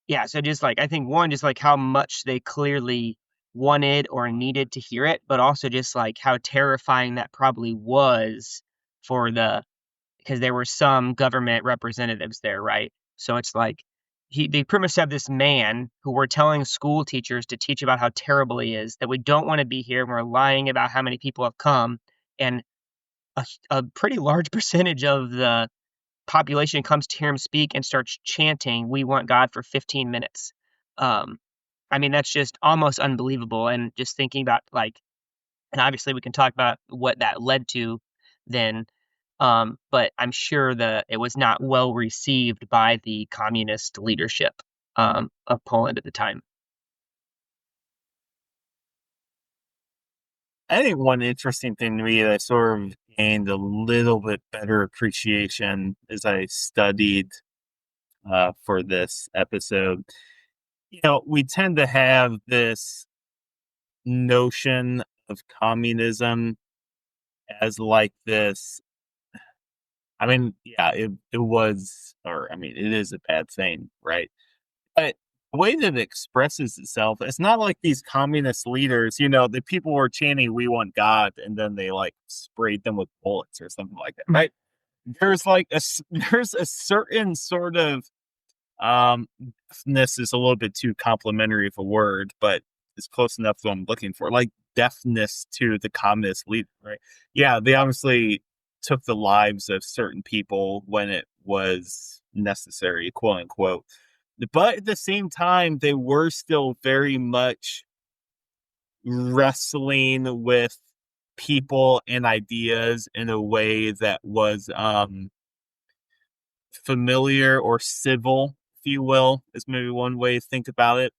yeah, so just like, I think one, just like how much they clearly wanted or needed to hear it, but also just like how terrifying that probably was for because there were some government representatives there, right? So it's like, they pretty much have this man who we're telling school teachers to teach about how terrible he is, that we don't want to be here, and we're lying about how many people have come, and a pretty large percentage of the population comes to hear him speak and starts chanting, "We want God," for 15 minutes. I mean, that's just almost unbelievable. And just thinking about like, and obviously we can talk about what that led to then. But I'm sure that it was not well received by the communist leadership of Poland at the time. I think one interesting thing to me that I sort of gained a little bit better appreciation as I studied for this episode. We tend to have this notion of communism as like this. I mean, yeah, it was, or I mean, it is a bad thing, right? But the way that it expresses itself, it's not like these communist leaders, the people were chanting, "We want God," and then they like sprayed them with bullets or something like that, right? There's like there's a certain sort of deafness is a little bit too complimentary of a word, but it's close enough to what I'm looking for. Like deafness to the communist leader, right? Yeah, they obviously took the lives of certain people when it was necessary, quote unquote. But at the same time, they were still very much wrestling with people and ideas in a way that was familiar or civil, if you will, is maybe one way to think about it.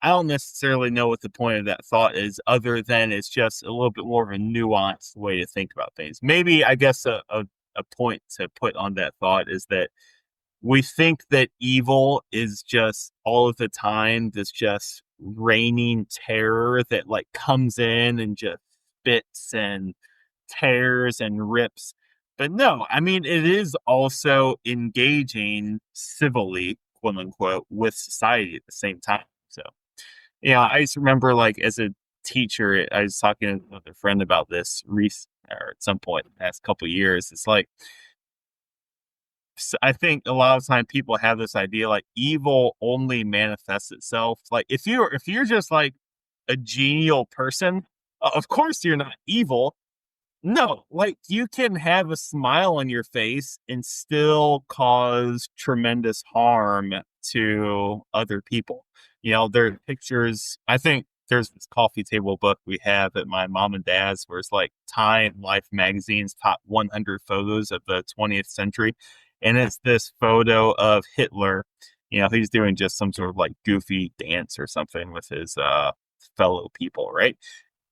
I don't necessarily know what the point of that thought is, other than it's just a little bit more of a nuanced way to think about things. Maybe, I guess, a point to put on that thought is that we think that evil is just all of the time this just reigning terror that like comes in and just spits and tears and rips. But no, I mean, it is also engaging civilly, quote unquote, with society at the same time. So, I just remember like as a teacher, I was talking with a friend about this or at some point in the past couple of years. It's like, I think a lot of time people have this idea like evil only manifests itself. Like if you're just like a genial person, of course you're not evil. No, like you can have a smile on your face and still cause tremendous harm to other people. There are pictures. I think there's this coffee table book we have at my mom and dad's where it's like Time Life magazine's top 100 photos of the 20th century. And it's this photo of Hitler. He's doing just some sort of like goofy dance or something with his fellow people, right?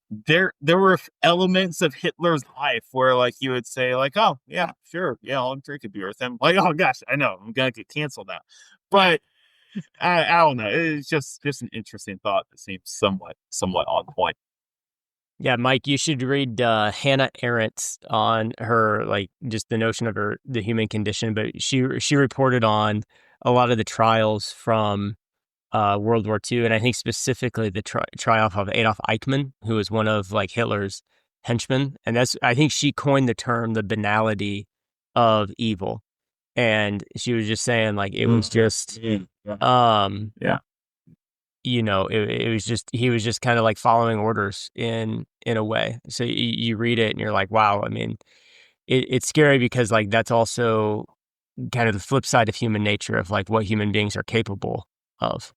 There were elements of Hitler's life where like you would say like, oh yeah, sure, yeah, I'll drink a beer with him. Like, oh gosh, I know I'm gonna get canceled now, but I don't know. It's just an interesting thought that seems somewhat on point. Yeah, Mike, you should read Hannah Arendt on her, like, just the notion of the human condition. But she reported on a lot of the trials from World War II, and I think specifically the trial of Adolf Eichmann, who was one of like Hitler's henchmen, and I think she coined the term the banality of evil, and she was just saying like it was just, Yeah. it was just he was just kind of like following orders in a way. So you read it and you're like, wow. I mean, it's scary because like that's also kind of the flip side of human nature of like what human beings are capable of.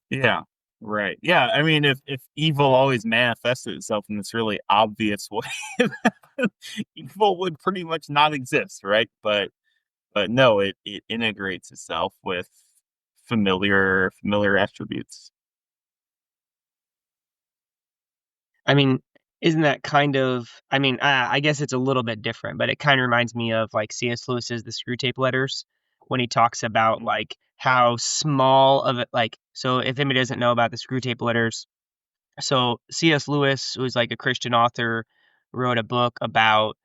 Yeah. Right. Yeah. I mean, if evil always manifested itself in this really obvious way, evil would pretty much not exist, right? But no, it integrates itself with familiar attributes. I mean, isn't that kind of? I mean, I guess it's a little bit different, but it kind of reminds me of like C.S. Lewis's The Screwtape Letters when he talks about like how small of it. Like, so if anybody doesn't know about the Screwtape Letters, so C.S. Lewis was like a Christian author, wrote a book about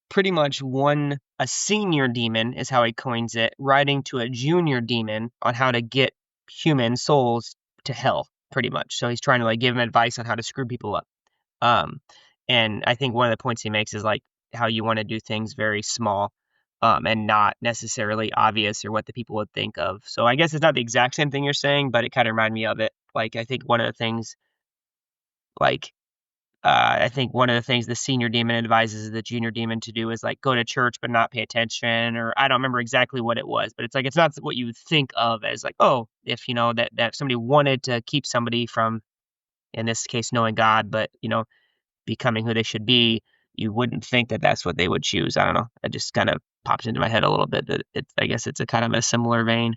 pretty much a senior demon is how he coins it, writing to a junior demon on how to get human souls to hell, pretty much. So he's trying to like give him advice on how to screw people up. Um, and I think one of the points he makes is like how you want to do things very small, and not necessarily obvious or what the people would think of. So I guess it's not the exact same thing you're saying, but it kind of reminded me of it. Like I think one of the things, like I think one of the things the senior demon advises the junior demon to do is like go to church but not pay attention, or I don't remember exactly what it was, but it's like it's not what you would think of as like, oh, if you know that somebody wanted to keep somebody from, in this case, knowing God, but becoming who they should be, you wouldn't think that that's what they would choose. I don't know. It just kind of pops into my head a little bit that I guess it's a kind of a similar vein.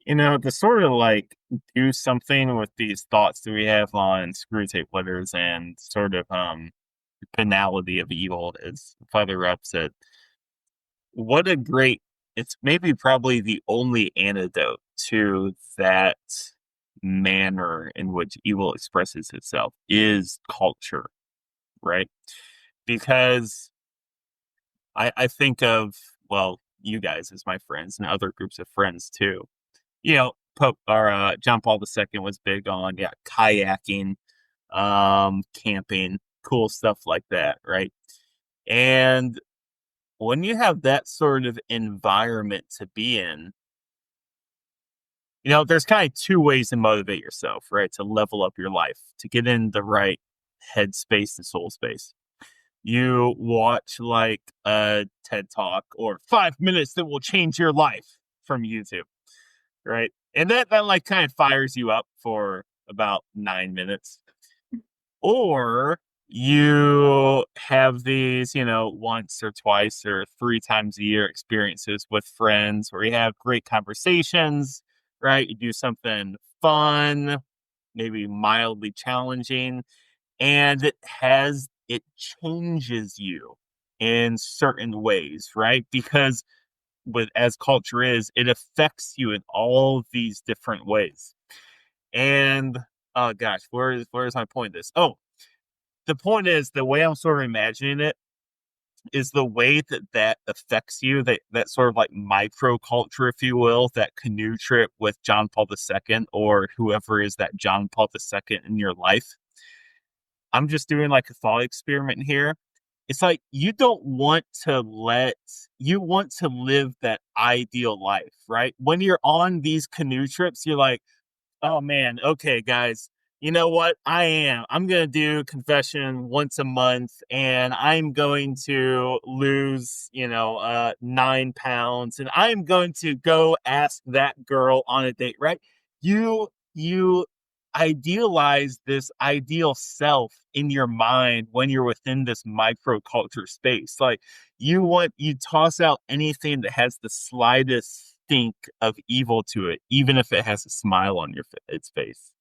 To sort of like do something with these thoughts that we have on screw tape letters and sort of the banality of evil, as Father Rob said. What a great, it's maybe probably the only antidote to that manner in which evil expresses itself is culture, right? Because I think of, well, you guys as my friends and other groups of friends too. Pope or John Paul II was big on, yeah, kayaking, camping, cool stuff like that, right? And when you have that sort of environment to be in, there's kind of two ways to motivate yourself, right? To level up your life, to get in the right headspace and soul space. You watch like a TED Talk or 5 minutes that will change your life from YouTube, right? And that like kind of fires you up for about 9 minutes. Or you have these, once or twice or 3 times a year experiences with friends where you have great conversations, right? You do something fun, maybe mildly challenging, and it changes you in certain ways, right? Because as culture is, it affects you in all these different ways. And oh gosh, where's my point? The point is, the way I'm sort of imagining it is the way that affects you, that sort of like micro culture, if you will, that canoe trip with John Paul II or whoever is that John Paul II in your life. I'm just doing like a thought experiment here. It's like you want to live that ideal life, right? When you're on these canoe trips, you're like, oh man, okay, guys, you know what? I'm going to do confession once a month and I'm going to lose, 9 pounds and I'm going to go ask that girl on a date, right? You idealize this ideal self in your mind when you're within this microculture space. Like you toss out anything that has the slightest stink of evil to it, even if it has a smile on its face.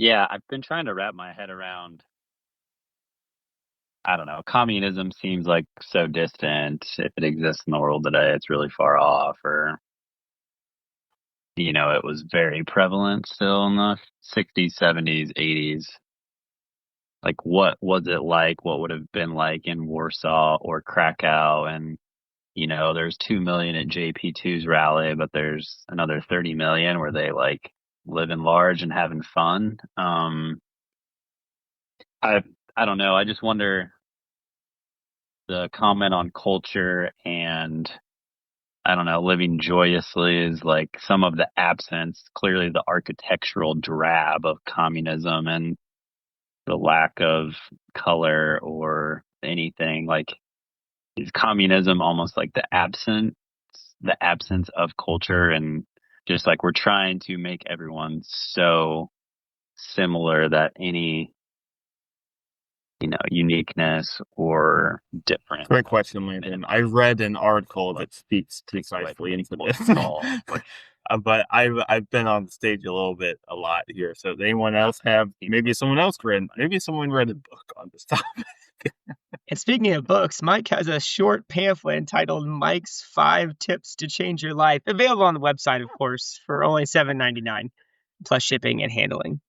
Yeah, I've been trying to wrap my head around, I don't know, communism seems like so distant. If it exists in the world today, it's really far off, or, it was very prevalent still in the 60s, 70s, 80s. Like, what was it like? What would have been like in Warsaw or Krakow? And, there's 2 million at JP2's rally, but there's another 30 million where they like living large and having fun. I don't know. I just wonder the comment on culture and I don't know, living joyously is like some of the absence, clearly the architectural drab of communism and the lack of color or anything. Like, is communism almost like the absence of culture and just like we're trying to make everyone so similar that any, uniqueness or difference. Great question, Landon. I read an article that speaks precisely into this. But I've been on the stage a lot here. So does anyone else have, maybe someone read a book on this topic. And speaking of books, Mike has a short pamphlet entitled Mike's 5 Tips to Change Your Life, available on the website, of course, for only $7.99 plus shipping and handling.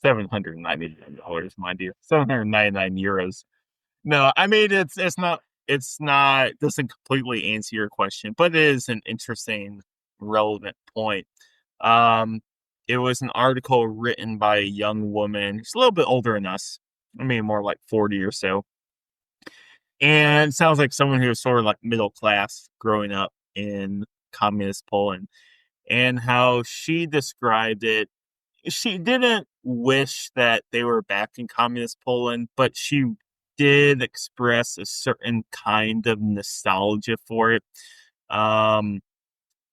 $799, mind you. 799 euros. No, I mean it's not doesn't completely answer your question, but it is an interesting, relevant point. It was an article written by a young woman. She's a little bit older than us. I mean, more like 40 or so. And sounds like someone who was sort of like middle class growing up in communist Poland. And how she described it, she didn't wish that they were back in communist Poland, but she did express a certain kind of nostalgia for it,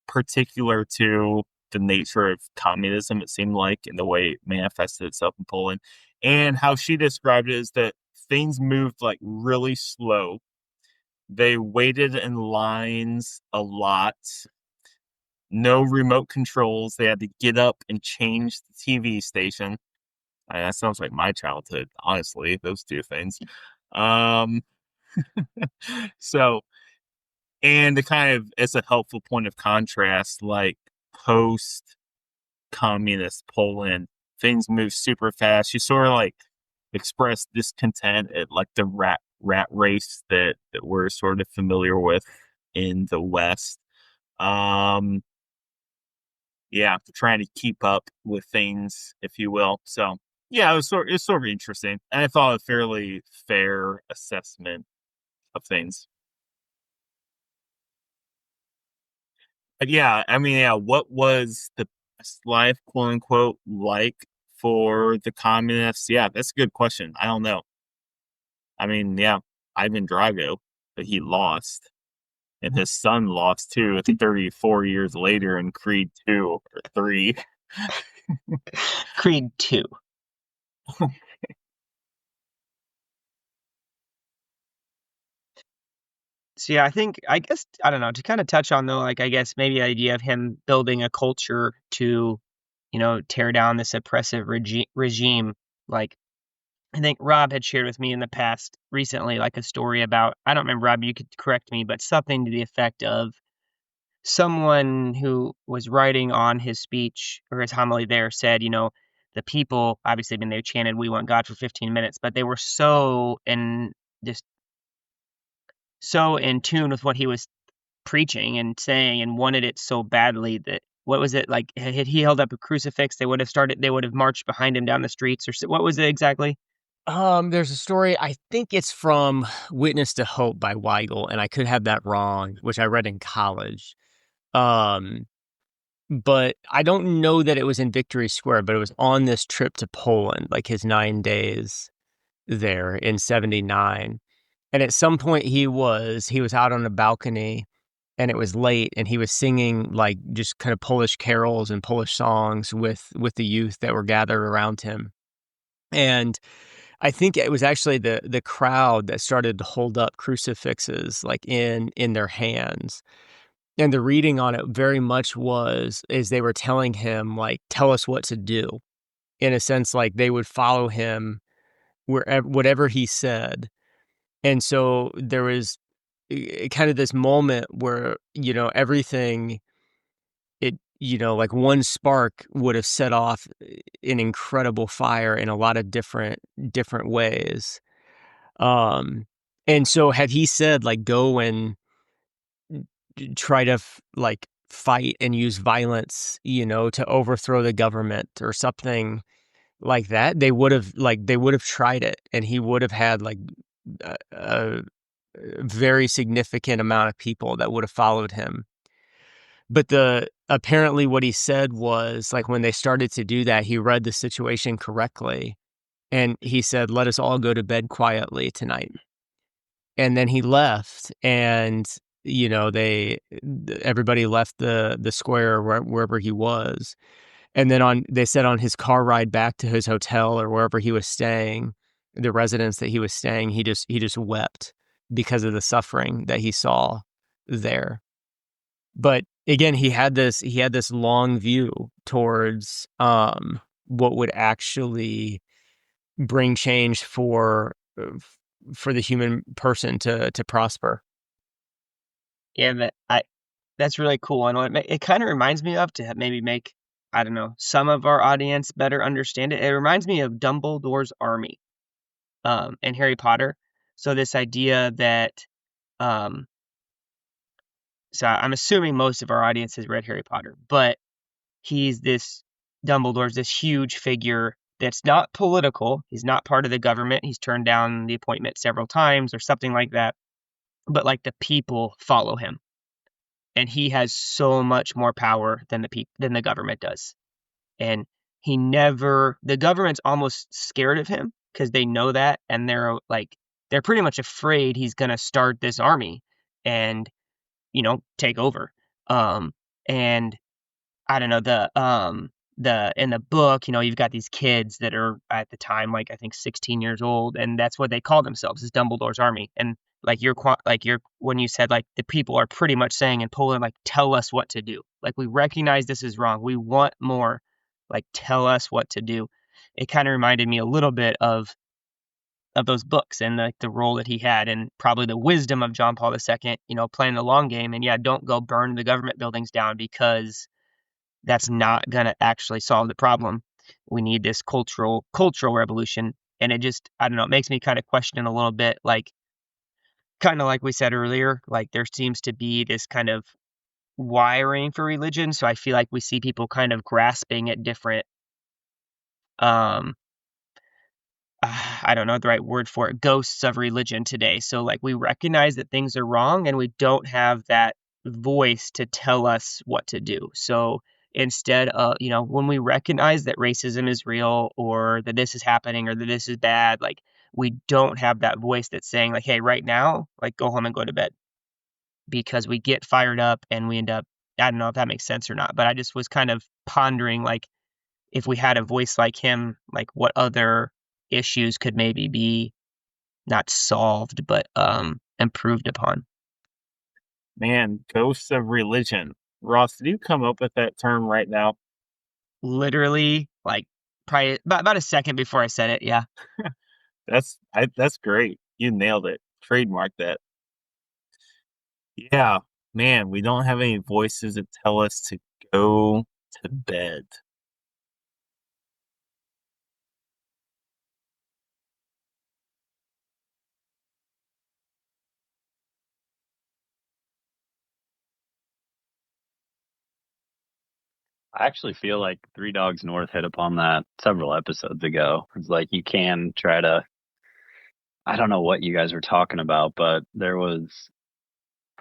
particular to the nature of communism, it seemed like, and the way it manifested itself in Poland. And how she described it is that things moved like really slow. They waited in lines a lot. No remote controls. They had to get up and change the TV station. That sounds like my childhood, honestly, those two things. So, and it's a helpful point of contrast, like post-communist Poland, things move super fast. You sort of like express discontent at like the rat race that we're sort of familiar with in the West. Yeah, trying to keep up with things, if you will. So yeah, it's sort of interesting, and I thought a fairly fair assessment of things. But yeah, I mean, yeah, what was the best life, quote unquote, like for the communists? Yeah, that's a good question. I don't know. I mean, yeah, Ivan Drago, but he lost, and his son lost too. I think 34 years later in Creed 2 or 3. Creed 2. So yeah, I guess, I don't know, to kind of touch on though, like, I guess maybe the idea of him building a culture to, tear down this oppressive regime. Like, I think Rob had shared with me in the past recently, like a story about, I don't remember, Rob, you could correct me, but something to the effect of someone who was writing on his speech or his homily there said, the people, obviously, when they chanted, "We want God" for 15 minutes, but they were so in tune with what he was preaching and saying and wanted it so badly that, what was it, like, had he held up a crucifix, they would have marched behind him down the streets, or what was it exactly? There's a story, I think it's from Witness to Hope by Weigel, and I could have that wrong, which I read in college. But I don't know that it was in Victory Square, but it was on this trip to Poland, like his 9 days there in 79. And at some point he was out on a balcony, and it was late, and he was singing like just kind of Polish carols and Polish songs with the youth that were gathered around him. And I think it was actually the crowd that started to hold up crucifixes like in their hands. And the reading on it very much is they were telling him, like, tell us what to do. In a sense, like they would follow him wherever, whatever he said. And so there was kind of this moment where, everything, like one spark would have set off an incredible fire in a lot of different ways. And so had he said, like, go and try to like fight and use violence, to overthrow the government or something, like that, they would have tried it, and he would have had like a very significant amount of people that would have followed him. But apparently what he said was, like, when they started to do that, he read the situation correctly, and he said, "Let us all go to bed quietly tonight." And then he left, and everybody left the square wherever he was. And then they said on his car ride back to his hotel or wherever he was staying, the residence that he was staying, he just wept because of the suffering that he saw there. But again, he had this long view towards what would actually bring change for the human person to prosper. Yeah, that's really cool. And it kind of reminds me of, to maybe make, I don't know, some of our audience better understand it. It reminds me of Dumbledore's army, in Harry Potter. So this idea that, so I'm assuming most of our audience has read Harry Potter, but Dumbledore's this huge figure that's not political. He's not part of the government. He's turned down the appointment several times or something like that. But like the people follow him. And he has so much more power than the government does. And the government's almost scared of him because they know that, and they're pretty much afraid he's going to start this army and, take over. And I don't know, in the book, you've got these kids that are at the time, like, I think 16 years old, and that's what they call themselves, is Dumbledore's army. And when you said, like, the people are pretty much saying in Poland, like, tell us what to do. Like, we recognize this is wrong. We want more. Like, tell us what to do. It kind of reminded me a little bit of those books and the role that he had, and probably the wisdom of John Paul II, playing the long game. And yeah, don't go burn the government buildings down, because that's not going to actually solve the problem. We need this cultural revolution. And it just, I don't know, it makes me kind of question a little bit, like, kind of like we said earlier, like, there seems to be this kind of wiring for religion. So I feel like we see people kind of grasping at different, I don't know the right word for it, ghosts of religion today. So, like, we recognize that things are wrong, and we don't have that voice to tell us what to do. So instead of, when we recognize that racism is real, or that this is happening, or that this is bad, like, we don't have that voice that's saying, like, hey, right now, like, go home and go to bed. Because we get fired up and we end up, I don't know if that makes sense or not, but I just was kind of pondering, like, if we had a voice like him, like, what other issues could maybe be not solved, but improved upon. Man, ghosts of religion. Ross, did you come up with that term right now? Literally, like, probably about a second before I said it. Yeah. That's great. You nailed it. Trademark that. Yeah, man, we don't have any voices that tell us to go to bed. I actually feel like Three Dogs North hit upon that several episodes ago. It's like, you can try to, I don't know what you guys were talking about, but it was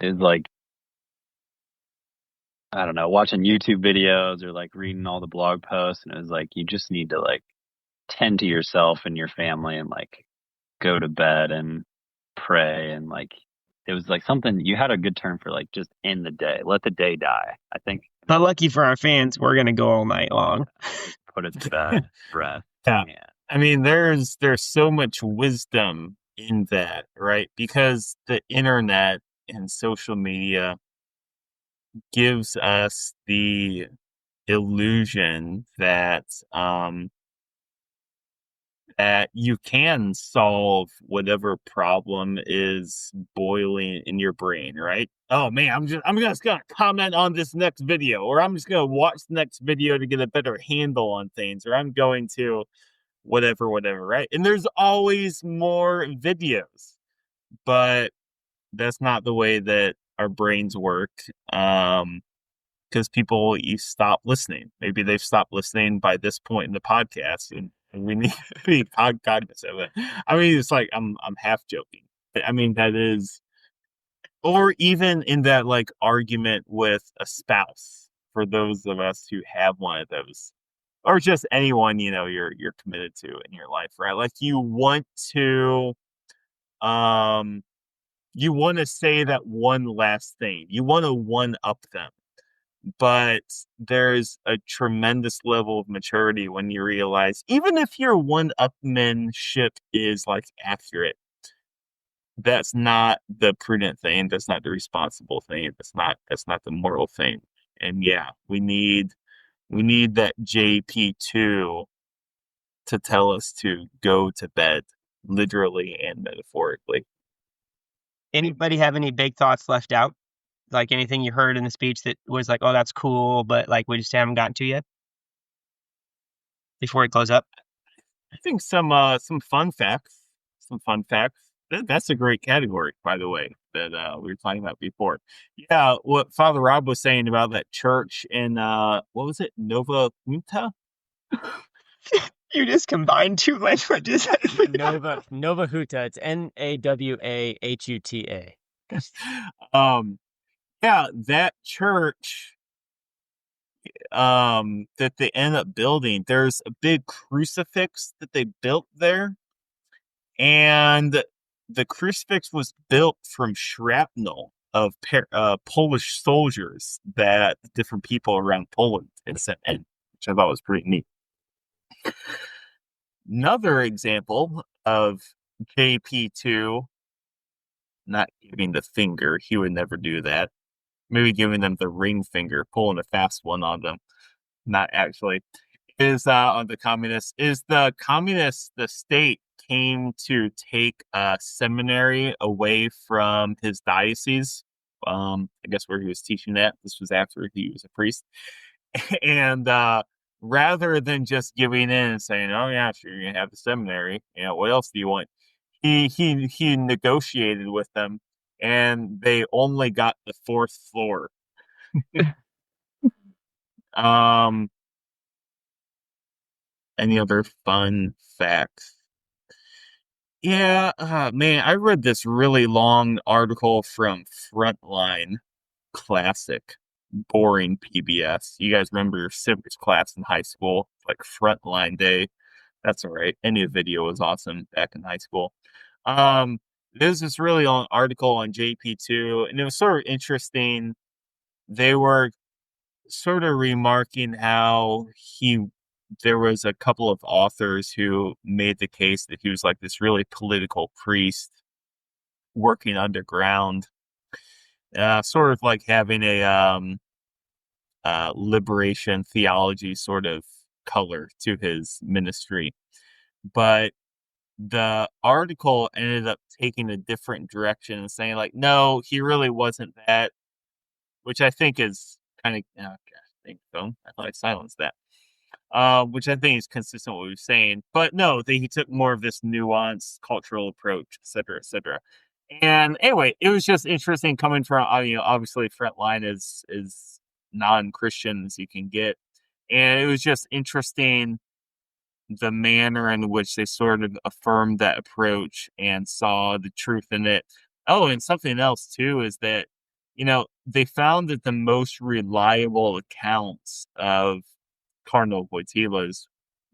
like, I don't know, watching YouTube videos or like reading all the blog posts, and it was like, you just need to, like, tend to yourself and your family, and, like, go to bed and pray, and, like, it was like something you had a good term for, like, just end the day, let the day die. I think. But lucky for our fans, we're gonna go all night long. Put it to bed, breath. Yeah. I mean, there's so much wisdom in that, right? Because the internet and social media gives us the illusion that that you can solve whatever problem is boiling in your brain, right? Oh man, I'm just gonna comment on this next video, or I'm just gonna watch the next video to get a better handle on things, or I'm going to whatever, right? And there's always more videos, but that's not the way that our brains work. Because people, you stop listening. Maybe they've stopped listening by this point in the podcast, and and we need to be cognizant of it. I mean, it's like I'm half joking, but I mean that is, or even in that like argument with a spouse for those of us who have one of those, or just anyone you're committed to in your life, right? Like um you want to say that one last thing, you want to one up them, but there's a tremendous level of maturity when you realize even if your one upmanship is like accurate, that's not the prudent thing, that's not the responsible thing, that's not the moral thing. And yeah, we need that JP2 to tell us to go to bed, literally and metaphorically. Anybody have any big thoughts left out? Like anything you heard in the speech that was like, oh, that's cool, but like we just haven't gotten to yet before we close up? I think some fun facts. Some fun facts. That's a great category, by the way, that we were talking about before. Yeah, what Father Rob was saying about that church in what was it, Nova Punta? You just combined two languages. Nova Huta. It's Nawahuta. Yeah, that church that they end up building. There's a big crucifix that they built there, and the crucifix was built from shrapnel of Polish soldiers that different people around Poland had sent in, which I thought was pretty neat. Another example of JP2 not giving the finger, he would never do that. Maybe giving them the ring finger, pulling a fast one on them. Not actually. Is on the communists. The state came to take a seminary away from his diocese. I guess where he was teaching at. This was after he was a priest. And rather than just giving in and saying, "Oh yeah, sure, you're gonna have the seminary. What else do you want?" He negotiated with them, and they only got the fourth floor. Any other fun facts? Yeah, man, I read this really long article from Frontline, classic, boring PBS. You guys remember your civics class in high school, like Frontline Day? That's all right. Any video was awesome back in high school. Um, there's this really long article on JP2, and it was sort of interesting. They were sort of remarking how there was a couple of authors who made the case that he was like this really political priest working underground, sort of like having a liberation theology sort of color to his ministry. But the article ended up taking a different direction and saying like, no, he really wasn't that, which I think is kind of, oh gosh, thank you, phone. I thought I silenced that. Which I think is consistent with what we were saying. But no, he took more of this nuanced cultural approach, et cetera, et cetera. And anyway, it was just interesting coming from, obviously Frontline is non-Christian as you can get. And it was just interesting the manner in which they sort of affirmed that approach and saw the truth in it. Oh, and something else too is that, they found that the most reliable accounts of Cardinal Wojtyla's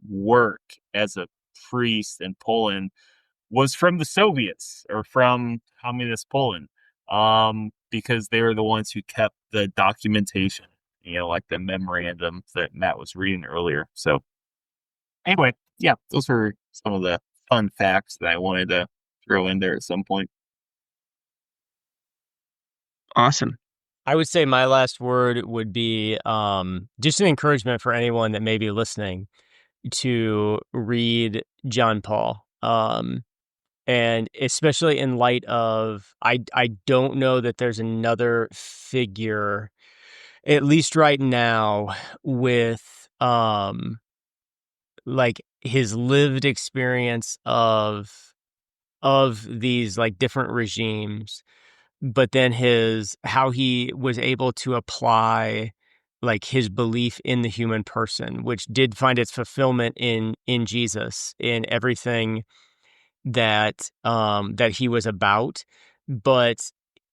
work as a priest in Poland was from the Soviets or from communist Poland, because they were the ones who kept the documentation, like the memorandum that Matt was reading earlier. So anyway, yeah, those are some of the fun facts that I wanted to throw in there at some point. Awesome. I would say my last word would be just an encouragement for anyone that may be listening to read John Paul. And especially in light of, I don't know that there's another figure, at least right now, with like his lived experience of these like different regimes, but then how he was able to apply like his belief in the human person, which did find its fulfillment in Jesus, in everything that he was about. But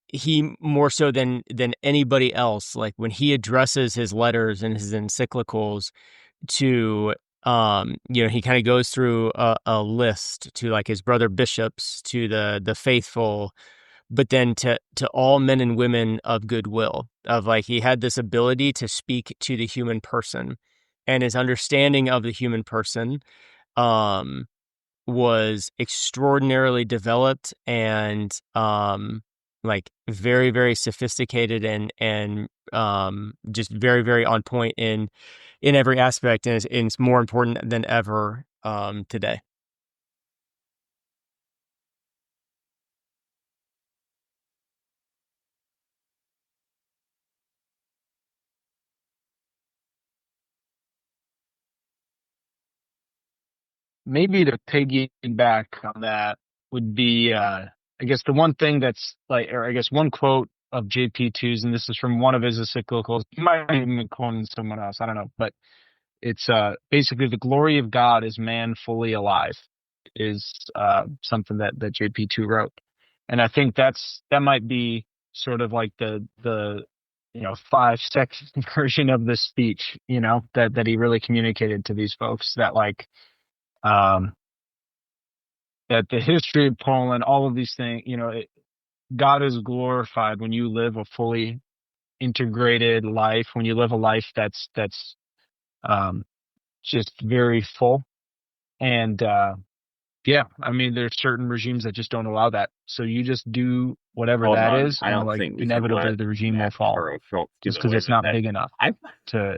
he, more so than anybody else, like when he addresses his letters and his encyclicals to he kind of goes through a list to like his brother bishops, to the faithful, but then to all men and women of goodwill, of like he had this ability to speak to the human person, and his understanding of the human person was extraordinarily developed and like very, very sophisticated and just very, very on point in every aspect, and it's more important than ever today. Maybe to piggyback on that would be, I guess the one thing that's like, or I guess one quote of JP2's, and this is from one of his encyclicals. He might have even been quoting someone else, I don't know, but it's basically the glory of God is man fully alive, is something that JP2 wrote, and I think that might be sort of like the 5-second version of the speech, that he really communicated to these folks, that like that the history of Poland, all of these things, God is glorified when you live a fully integrated life, when you live a life that's just very full. And yeah, I mean, there's certain regimes that just don't allow that. So you just do whatever that is, I and don't like think we inevitably the regime will fall, just because it's not big enough to.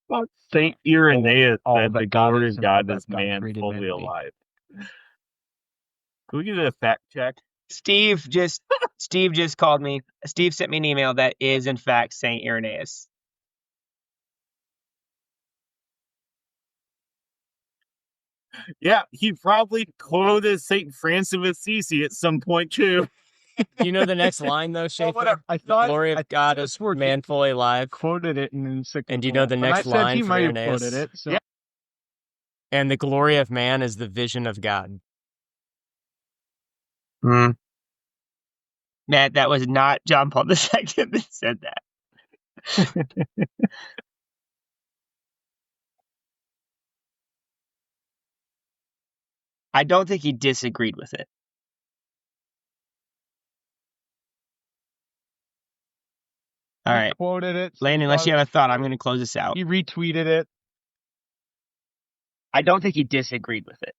Well, Saint Irenaeus all said that the God glory is of and God that is God man created fully humanity. alive. Can we get a fact check? Steve just called me. Steve sent me an email that is in fact Saint Irenaeus. Yeah, he probably quoted Saint Francis of Assisi at some point too. Do you know the next line though, Schaefer? Whatever. I thought glory of God is man fully alive. Quoted it in encyclical. And do you know the And next I said line he from might have Irenaeus? quoted it. So. Yeah. And the glory of man is the vision of God. Matt, that was not John Paul II that said that. I don't think he disagreed with it. All right. He quoted it. Lane, unless you have a thought, I'm going to close this out. He retweeted it. I don't think he disagreed with it.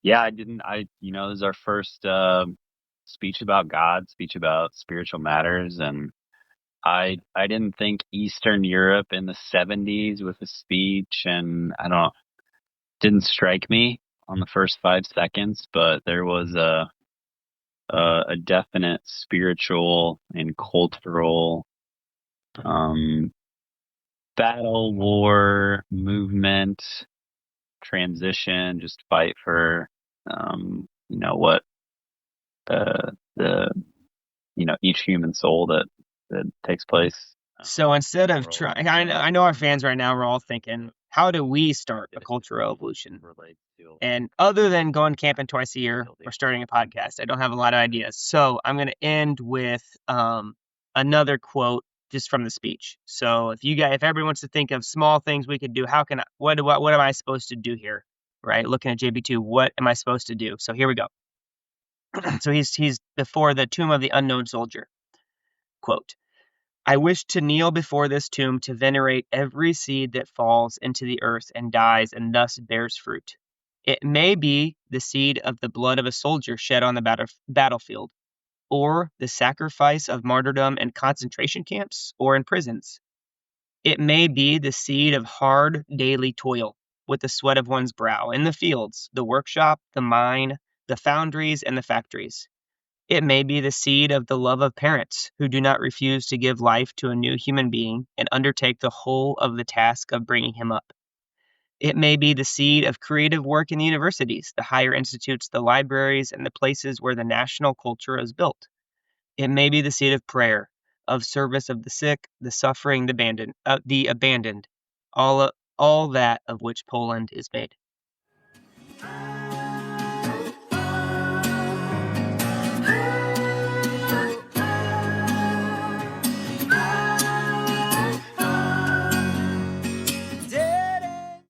Yeah, I didn't. This is our first speech about God, speech about spiritual matters, and I didn't think Eastern Europe in the 70s with a speech, and didn't strike me on the first 5 seconds, but there was a definite spiritual and cultural battle, war, movement, transition, just fight for what the each human soul that takes place. So instead of trying, I know our fans right now are all thinking, how do we start a cultural revolution? And other than going camping twice a year or starting a podcast, I don't have a lot of ideas. So I'm going to end with another quote just from the speech. So if everyone wants to think of small things we could do, what am I supposed to do here? Right? Looking at JB2, what am I supposed to do? So here we go. So he's before the tomb of the unknown soldier. Quote, I wish to kneel before this tomb to venerate every seed that falls into the earth and dies and thus bears fruit. It may be the seed of the blood of a soldier shed on the battlefield, or the sacrifice of martyrdom in concentration camps or in prisons. It may be the seed of hard daily toil with the sweat of one's brow in the fields, the workshop, the mine, the foundries, and the factories. It may be the seed of the love of parents who do not refuse to give life to a new human being and undertake the whole of the task of bringing him up. It may be the seed of creative work in the universities, the higher institutes, the libraries, and the places where the national culture is built. It may be the seed of prayer, of service of the sick, the suffering, the abandoned, all that of which Poland is made.